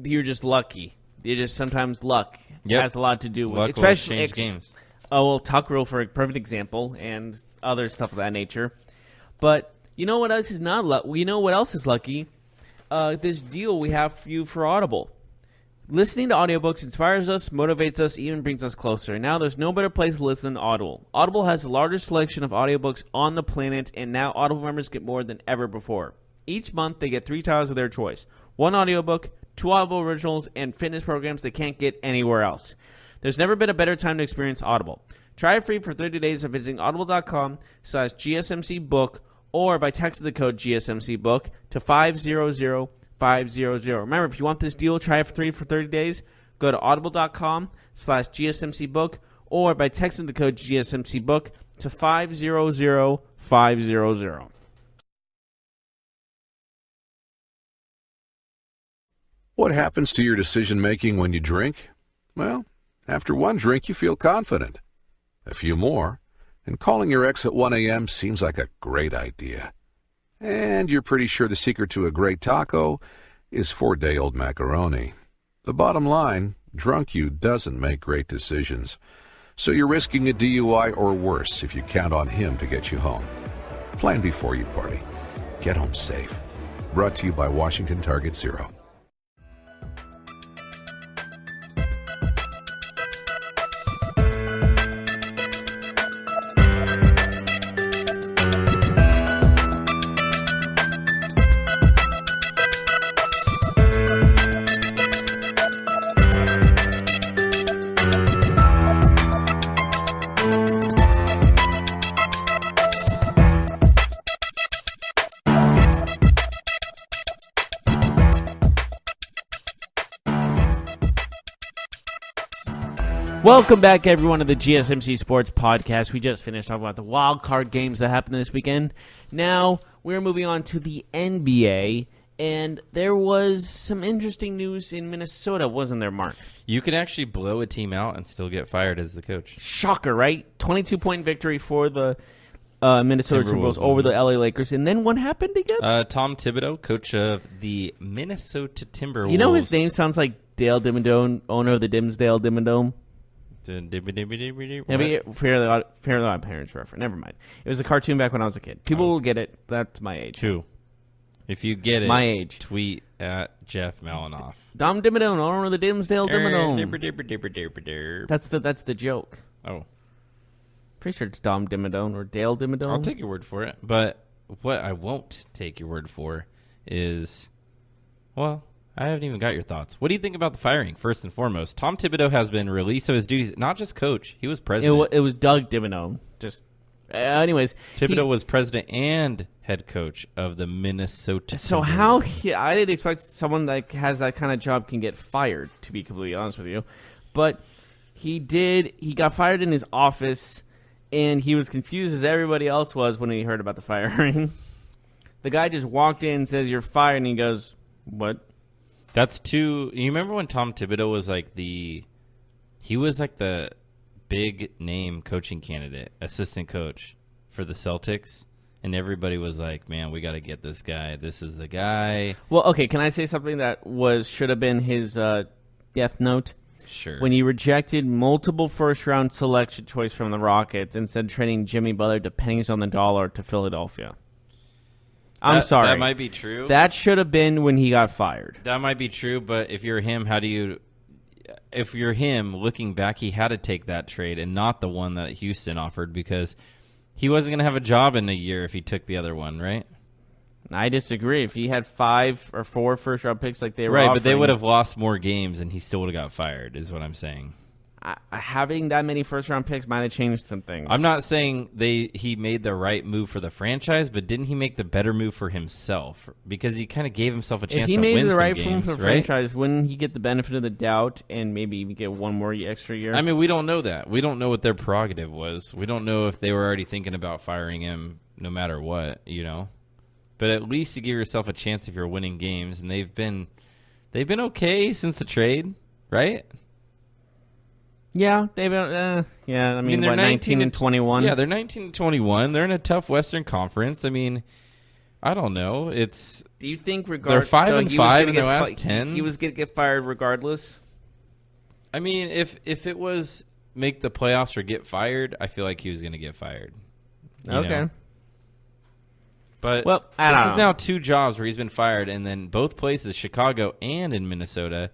you're just lucky. You're just sometimes luck has a lot to do with luck. Especially will change games. Oh, well, Tuck Rule for a perfect example and other stuff of that nature. But you know what else is not luck? You know what else is lucky? This deal we have for you for Audible. Listening to audiobooks inspires us, motivates us, even brings us closer. And now there's no better place to listen than Audible. Audible has the largest selection of audiobooks on the planet, and now Audible members get more than ever before. Each month, they get 3 titles of their choice. 1 audiobook, 2 Audible originals, and fitness programs they can't get anywhere else. There's never been a better time to experience Audible. Try it free for 30 days by visiting audible.com/GSMCbook or by texting the code GSMCbook to 500500. Remember, if you want this deal, try it for 30 days. Go to audible.com/GSMCbook or by texting the code GSMCbook to 500500. What happens to your decision-making when you drink? Well, after one drink, you feel confident. A few more, and calling your ex at 1 a.m. seems like a great idea. And you're pretty sure the secret to a great taco is 4-day-old macaroni. The bottom line, drunk you doesn't make great decisions. So you're risking a DUI or worse if you count on him to get you home. Plan before you party. Get home safe. Brought to you by Washington Target Zero. Welcome back, everyone, to the GSMC Sports Podcast. We just finished talking about the wild card games that happened this weekend. Now we're moving on to the NBA, and there was some interesting news in Minnesota, wasn't there, Mark? You can actually blow a team out and still get fired as the coach. Shocker, right? 22-point victory for the Minnesota Timberwolves over the LA Lakers. And then what happened again? Tom Thibodeau, coach of the Minnesota Timberwolves. You know his name sounds like Dale Dimmadome, owner of the Dimsdale Dimmadome. Fairly Odd Parents reference. Never mind. It was a cartoon back when I was a kid. People will get it. That's my age. Who? If you get it, my age. Tweet at Jeff Malinoff. Dom Dimmadome, owner of the Dimsdale Dimmadome. That's the joke. Oh. Pretty sure it's Dom Dimmadome or Dale Dimmadome. I'll take your word for it. But what I won't take your word for is, well, I haven't even got your thoughts. What do you think about the firing, first and foremost? Tom Thibodeau has been released of his duties, not just coach. He was president. It was Doug Dimmadome. Anyways. Thibodeau was president and head coach of the Minnesota So Timberwolves. I didn't expect someone that has that kind of job can get fired, to be completely honest with you. But he did. He got fired in his office, and he was confused as everybody else was when he heard about the firing. The guy just walked in and says, "You're fired," and he goes, "What?" That's too. You remember when Tom Thibodeau was like the big name coaching candidate, assistant coach for the Celtics, and everybody was like, man, we got to get this guy. This is the guy. Well, okay, can I say something that should have been his death note? Sure. When he rejected multiple first-round selection choice from the Rockets instead of trading Jimmy Butler to pennies on the dollar to Philadelphia. I'm sorry. That might be true. That should have been when he got fired. That might be true, but if you're him, if you're him, looking back, he had to take that trade and not the one that Houston offered because he wasn't going to have a job in a year if he took the other one, right? I disagree. If he had 5 or 4 first-round picks like they were right, offering, but they would have lost more games and he still would have got fired is what I'm saying. Having that many first-round picks might have changed some things. I'm not saying he made the right move for the franchise, but didn't he make the better move for himself? Because he kind of gave himself a chance to win some games, If he made the right move for the right? franchise, wouldn't he get the benefit of the doubt and maybe even get one more extra year? I mean, we don't know that. We don't know what their prerogative was. We don't know if they were already thinking about firing him no matter what, you know? But at least you give yourself a chance if you're winning games, and they've been okay since the trade, right? Yeah, they've I mean they're 19 and 21. Yeah, they're 19 and 21. They're in a tough Western Conference. I mean, I don't know. Do you think they're 5-5 in their last 10? He was going to get fired regardless? I mean, if it was make the playoffs or get fired, I feel like he was going to get fired. Okay. Know? But this is now 2 jobs where he's been fired, and then both places, Chicago and in Minnesota,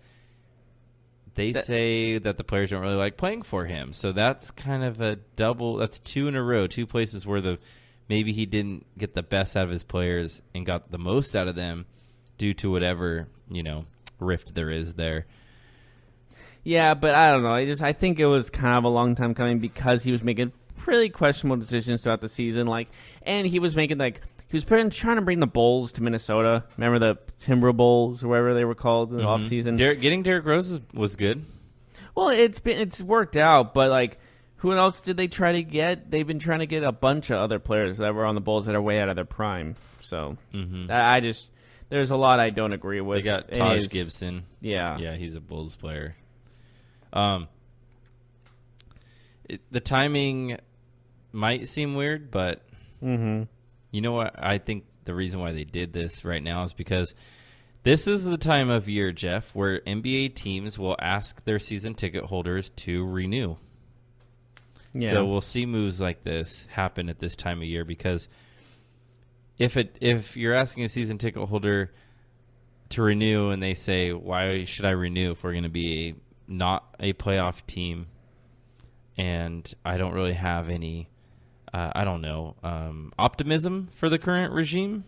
they say that the players don't really like playing for him. So that's kind of a double. That's 2 in a row, 2 places where maybe he didn't get the best out of his players and got the most out of them due to whatever, rift there is there. Yeah, but I don't know. I think it was kind of a long time coming because he was making pretty questionable decisions throughout the season. And he was making trying to bring the Bulls to Minnesota. Remember the Timber Bulls or whatever they were called in the offseason? Getting Derrick Rose was good. Well, it's worked out, but who else did they try to get? They've been trying to get a bunch of other players that were on the Bulls that are way out of their prime. So there's a lot I don't agree with. They got Taj Gibson. Yeah. Yeah, he's a Bulls player. The timing might seem weird, but you know what? I think the reason why they did this right now is because this is the time of year, Jeff, where NBA teams will ask their season ticket holders to renew. Yeah. So we'll see moves like this happen at this time of year because if you're asking a season ticket holder to renew and they say, why should I renew if we're going to be not a playoff team and I don't really have any optimism for the current regime?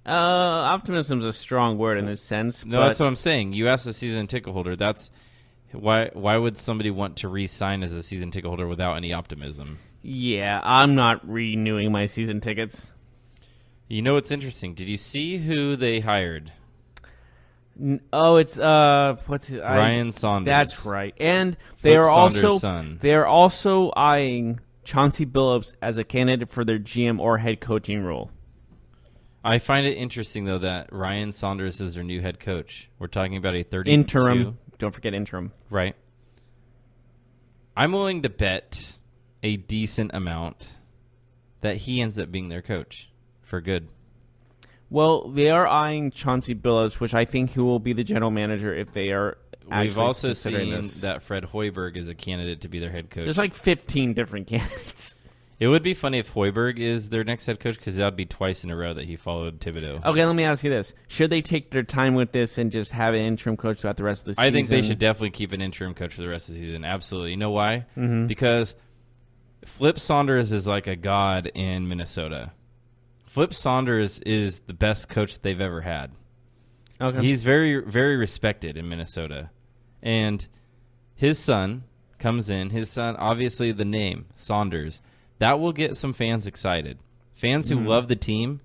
Optimism is a strong word in a sense. No, that's what I'm saying. You ask a season ticket holder, that's why would somebody want to re-sign as a season ticket holder without any optimism? Yeah, I'm not renewing my season tickets. You know what's interesting? Did you see who they hired? It's Ryan Saunders. That's right. And they are also eyeing Chauncey Billups as a candidate for their GM or head coaching role. I find it interesting, though, that Ryan Saunders is their new head coach. We're talking about a 32. Interim. Don't forget interim. Right. I'm willing to bet a decent amount that he ends up being their coach for good. Well, they are eyeing Chauncey Billups, which I think he will be the general manager if they are. We've also seen that Fred Hoiberg is a candidate to be their head coach. There's 15 different candidates. It would be funny if Hoiberg is their next head coach because that would be twice in a row that he followed Thibodeau. Okay, let me ask you this. Should they take their time with this and just have an interim coach throughout the rest of the season? I think they should definitely keep an interim coach for the rest of the season. Absolutely. You know why? Mm-hmm. Because Flip Saunders is like a god in Minnesota. Flip Saunders is the best coach they've ever had. Okay. He's very, very respected in Minnesota. And his son comes in. His son, obviously the name, Saunders. That will get some fans excited. Fans who love the team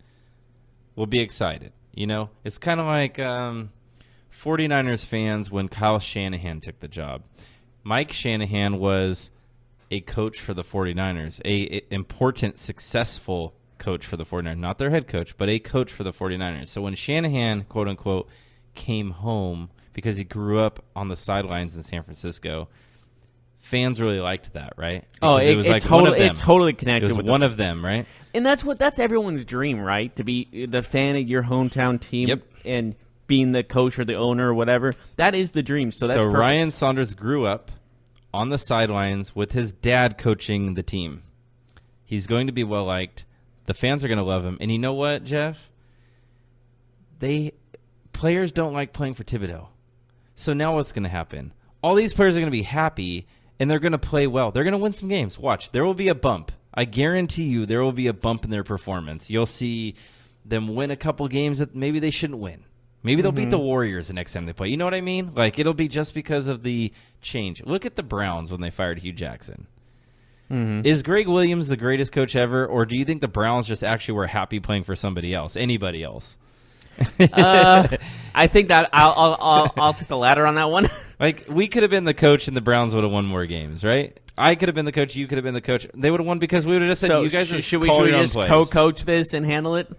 will be excited. It's kind of like 49ers fans when Kyle Shanahan took the job. Mike Shanahan was a coach for the 49ers, a important, successful coach for the 49ers. Not their head coach, but a coach for the 49ers. So when Shanahan, quote-unquote, came home because he grew up on the sidelines in San Francisco, fans really liked that, right? Because it totally connected. It was one of them, right? And that's everyone's dream, right? To be the fan of your hometown team and being the coach or the owner or whatever. That is the dream. So that's perfect. Ryan Saunders grew up on the sidelines with his dad coaching the team. He's going to be well liked. The fans are going to love him. And you know what, Jeff? Players don't like playing for Thibodeau. So now what's going to happen? All these players are going to be happy, and they're going to play well. They're going to win some games. Watch. There will be a bump. I guarantee you there will be a bump in their performance. You'll see them win a couple games that maybe they shouldn't win. Maybe they'll beat the Warriors the next time they play. You know what I mean? Like, it'll be just because of the change. Look at the Browns when they fired Hugh Jackson. Is Greg Williams the greatest coach ever, or do you think the Browns just actually were happy playing for somebody else, anybody else? I think that I'll take the latter on that one. Like, we could have been the coach and the Browns would have won more games, right? I could have been the coach, you could have been the coach. They would have won because we would have just said, you guys should we just just co-coach this and handle it?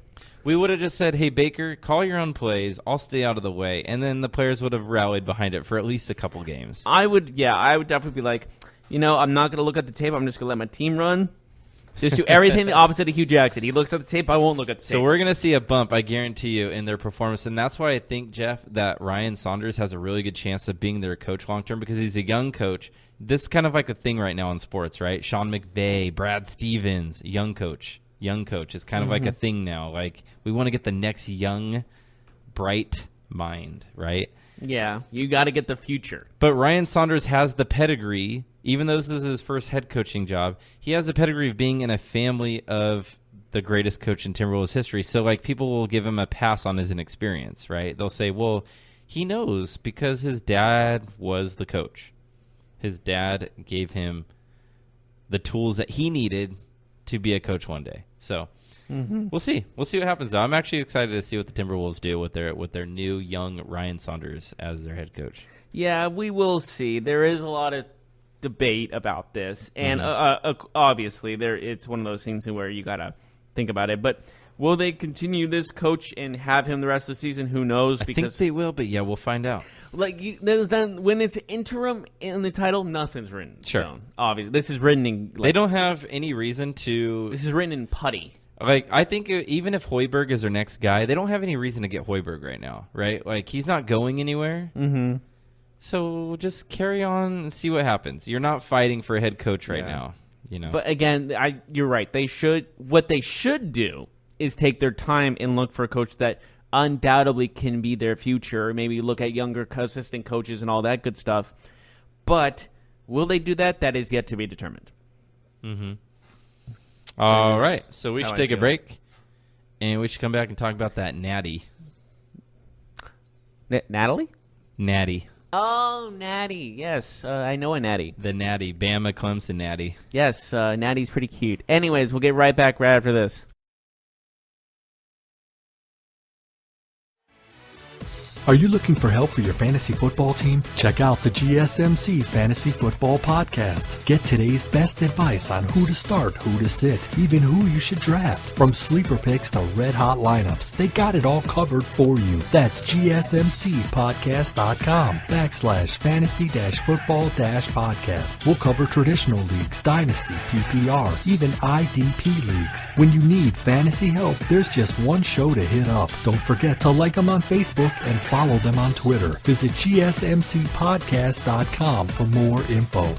We would have just said, hey, Baker, call your own plays. I'll stay out of the way. And then the players would have rallied behind it for at least a couple games. I would definitely be like, I'm not going to look at the tape. I'm just going to let my team run. Just do everything the opposite of Hugh Jackson. He looks at the tape. I won't look at the tape. So we're going to see a bump, I guarantee you, in their performance. And that's why I think, Jeff, that Ryan Saunders has a really good chance of being their coach long-term because he's a young coach. This is kind of like a thing right now in sports, right? Sean McVay, Brad Stevens, young coach. Young coach is kind of like a thing now. Like, we want to get the next young, bright mind, right? Yeah, you got to get the future. But Ryan Saunders has the pedigree, even though this is his first head coaching job, he has the pedigree of being in a family of the greatest coach in Timberwolves history. So, like, people will give him a pass on his inexperience, right? They'll say, well, he knows because his dad was the coach. His dad gave him the tools that he needed to be a coach one day. So we'll see. We'll see what happens, though. I'm actually excited to see what the Timberwolves do with their new young Ryan Saunders as their head coach. Yeah, we will see. There is a lot of debate about this, and obviously it's one of those things where you got to think about it. But will they continue this coach and have him the rest of the season? Who knows? I think they will, but yeah, we'll find out. Like then when it's interim in the title, nothing's written. Sure. Down. Obviously, this is written in. They don't have any reason to. This is written in putty. Like, I think even if Hoiberg is their next guy, they don't have any reason to get Hoiberg right now, right? Like, he's not going anywhere. So just carry on and see what happens. You're not fighting for a head coach right now, But again, you're right. What they should do is take their time and look for a coach that undoubtedly can be their future. Maybe look at younger assistant coaches and all that good stuff. But will they do that? That is yet to be determined. All right. So we should take a break, and we should come back and talk about that Natty. Natalie? Natty. Oh, Natty. Yes, I know a Natty. The Natty. Bama Clemson Natty. Yes, Natty's pretty cute. Anyways, we'll get right back right after this. Are you looking for help for your fantasy football team? Check out the GSMC Fantasy Football Podcast. Get today's best advice on who to start, who to sit, even who you should draft. From sleeper picks to red-hot lineups, they got it all covered for you. That's gsmcpodcast.com/fantasy-football-podcast. We'll cover traditional leagues, dynasty, PPR, even IDP leagues. When you need fantasy help, there's just one show to hit up. Don't forget to like them on Facebook and follow them on Twitter. Visit gsmcpodcast.com for more info.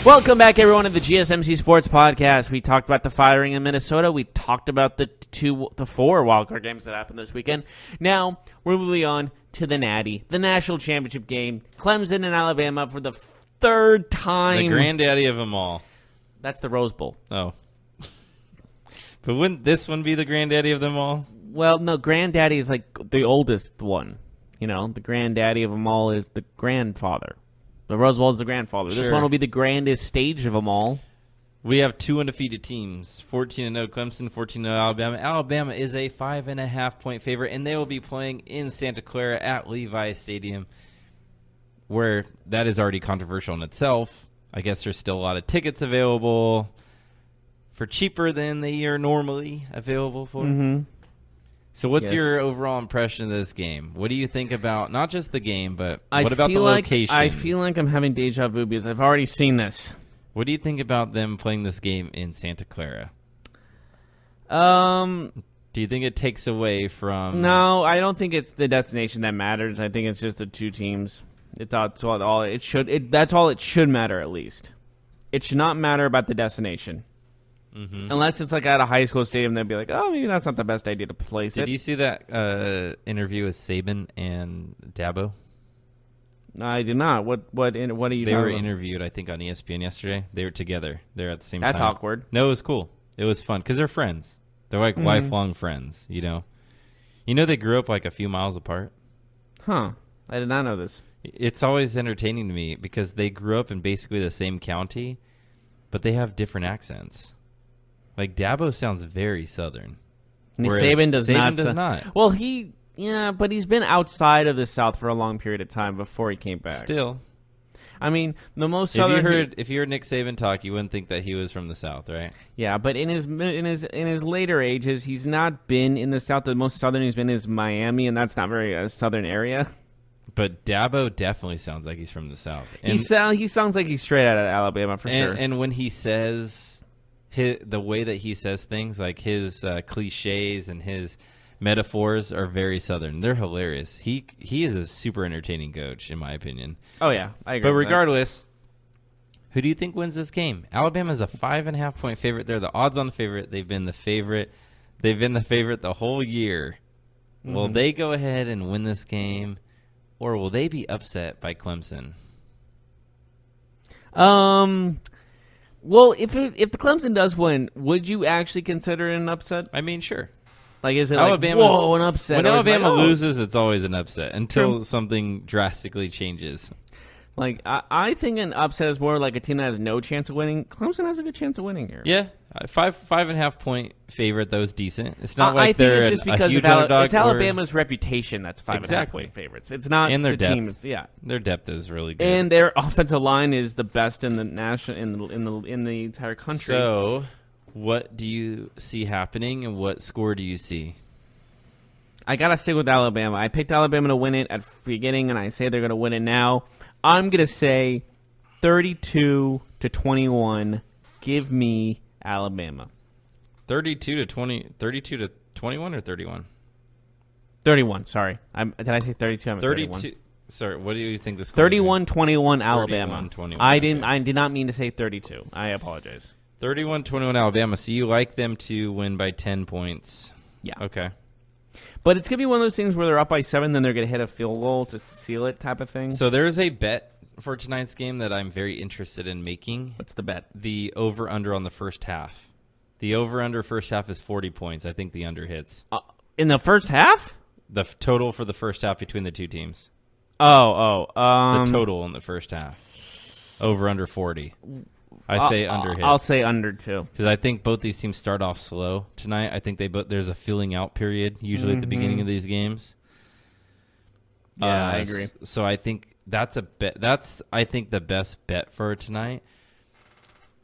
Welcome back, everyone, to the GSMC Sports Podcast. We talked about the firing in Minnesota. We talked about the 4 wildcard games that happened this weekend. Now, we're moving on to the Natty, the national championship game. Clemson and Alabama for the third time. The granddaddy of them all. That's the Rose Bowl. Oh. But wouldn't this one be the granddaddy of them all? Well, no, granddaddy is like the oldest one. You know, the granddaddy of them all is the grandfather. The Rose Bowl is the grandfather. This Sure. one will be the grandest stage of them all. We have 2 undefeated teams, 14-0 Clemson, 14-0 Alabama. Alabama is a 5.5-point favorite, and they will be playing in Santa Clara at Levi Stadium, where that is already controversial in itself. I guess there's still a lot of tickets available for cheaper than they are normally available for. Mm-hmm. So what's Yes. your overall impression of this game? What do you think about not just the game, but I what about the feel like, location? I feel like I'm having deja vu because I've already seen this. What do you think about them playing this game in Santa Clara? Do you think it takes away from... No, I don't think it's the destination that matters. I think it's just the two teams. That's all it should. That's all it should matter. At least it should not matter about the destination, unless it's like at a high school stadium. They'd be like, "Oh, maybe that's not the best idea to place it." Did you see that interview with Saban and Dabo? No, I did not. What are you? They were talking about? interviewed, I think, on ESPN yesterday. They were together. They're at the same That's time. awkward. No, it was cool. It was fun because they're friends. They're like lifelong friends. You know, they grew up like a few miles apart. Huh? I did not know this. It's always entertaining to me because they grew up in basically the same county, but they have different accents. Like Dabo sounds very Southern, whereas Saban does not. does not. Well, but he's been outside of the South for a long period of time before he came back. Still, I mean, the most if Southern. you heard Nick Saban talk, you wouldn't think that he was from the South, right? Yeah, but in his later ages, he's not been in the South. The most Southern he's been is Miami, and that's not very a Southern area. But Dabo definitely sounds like he's from the South. And, He sounds like he's straight out of Alabama for sure. And when he says the way that he says things, like his cliches and his metaphors are very Southern. They're hilarious. He is a super entertaining coach, in my opinion. Oh yeah, I agree. But with that. regardless, who do you think wins this game? Alabama's a 5.5-point favorite. They're the odds-on favorite. They've been the favorite. They've been the favorite the whole year. Will they go ahead and win this game? Or will they be upset by Clemson? Well, if the Clemson does win, would you actually consider it an upset? I mean, sure. Like, is it Alabama's, like, whoa, an upset? When Or is it Alabama like, oh. loses, it's always an upset until something drastically changes. Like, I think an upset is more like a team that has no chance of winning. Clemson has a good chance of winning here. Yeah, 5.5-point favorite, though, is decent. It's not I like think they're it's just a because huge of underdog. it's Alabama's reputation that's 5.5 Exactly. point favorites. It's not And their the depth. team. Yeah, Their depth is really good. and their offensive line is the best in the in the entire country. So, what do you see happening, and what score do you see? I gotta stick with Alabama. I picked Alabama to win it at the beginning, and I say they're gonna win it now. I'm gonna say 32-21. Give me Alabama. 32-20, 21 or 31? 31. Sorry, did I say 32? I'm at 32. Sorry, what do you think the score is? 31-21 Alabama. 31-21, I okay. did not mean to say 32. I apologize. 31-21 Alabama. So you like them to win by 10 points? Yeah. Okay. But it's going to be one of those things where they're up by 7, then they're going to hit a field goal to seal it type of thing. So there's a bet for tonight's game that I'm very interested in making. What's the bet? The over-under on the first half. The over-under first half is 40 points. I think the under hits. In the first half? The total for the first half between the two teams. The The total in the first half. Over-under 40. I say under hits. I'll say under, too. Because I think both these teams start off slow tonight. I think there's a filling out period usually at the beginning of these games. Yeah, I agree. So I think that's a bet. That's I think the best bet for tonight.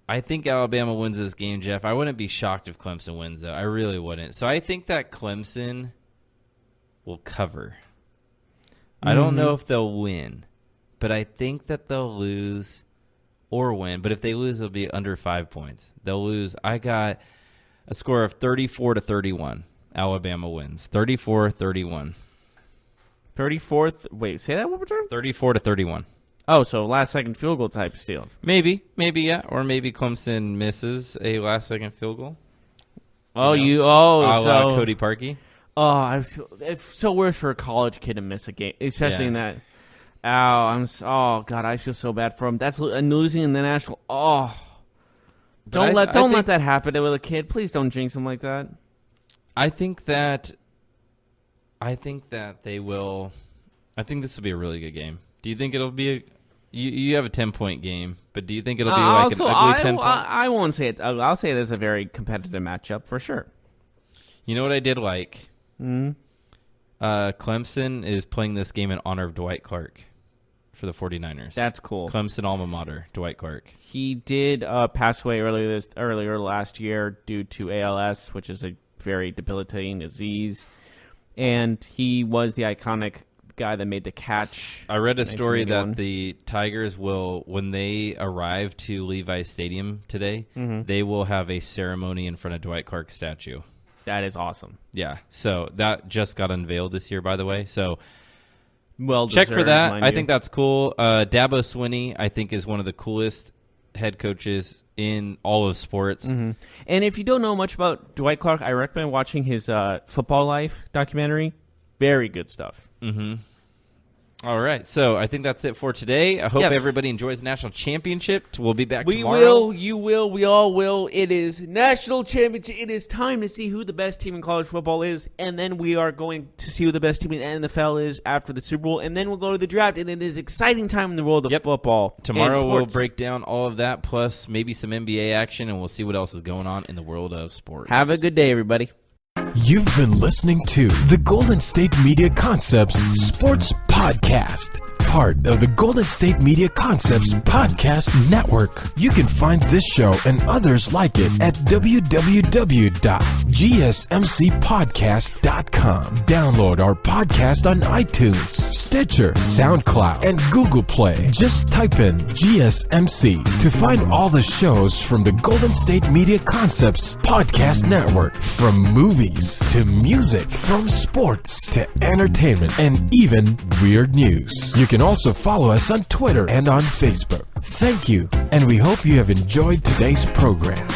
I think Alabama wins this game, Jeff. I wouldn't be shocked if Clemson wins, though. I really wouldn't. So I think that Clemson will cover. I don't know if they'll win, but I think that they'll lose or win. But if they lose, it'll be under 5 points. They'll lose. I got a score of 34-31. Alabama wins. 34-31. 34th. Wait, say that one more time? 34-31. Oh, so last-second field goal type steal. Maybe, yeah. Or maybe Clemson misses a last-second field goal. Oh, a la so Cody Parkey. Oh, it's so worse for a college kid to miss a game, especially Yeah. in that. Oh, God, I feel so bad for him. That's losing in the national. Oh, don't let that happen with a kid. Please don't jinx him like that. I think that I think that they will. I think this will be a really good game. Do you think it'll be you have a 10-point game, but do you think it'll be like an ugly 10-point? I won't say it. I'll say there's a very competitive matchup for sure. You know what I did like? Clemson is playing this game in honor of Dwight Clark for the 49ers. That's cool. Clemson alma mater, Dwight Clark. He did pass away earlier last year due to ALS, which is a very debilitating disease. And he was the iconic guy that made the catch. I read a story that the Tigers will, when they arrive to Levi's Stadium today, they will have a ceremony in front of Dwight Clark's statue. That is awesome. Yeah, so that just got unveiled this year, by the way. So well, check for that. I think that's cool. Dabo Swinney, I think, is one of the coolest head coaches in all of sports. And if you don't know much about Dwight Clark, I recommend watching his Football Life documentary. Very good stuff. All right, so I think that's it for today. I hope everybody enjoys the national championship. We'll be back tomorrow. We will, you will, we all will. It is national championship. It is time to see who the best team in college football is, and then we are going to see who the best team in NFL is after the Super Bowl, and then we'll go to the draft, and it is exciting time in the world of football. Tomorrow we'll break down all of that, plus maybe some NBA action, and we'll see what else is going on in the world of sports. Have a good day, everybody. You've been listening to the Golden State Media Concepts Sports Podcast, part of the Golden State Media Concepts Podcast Network. You can find this show and others like it at www.gsmcpodcast.com. Download our podcast on iTunes, Stitcher, SoundCloud, and Google Play. Just type in GSMC to find all the shows from the Golden State Media Concepts Podcast Network, from movies to music, from sports to entertainment, and even weird news. You can also follow us on Twitter and on Facebook. Thank you, and we hope you have enjoyed today's program.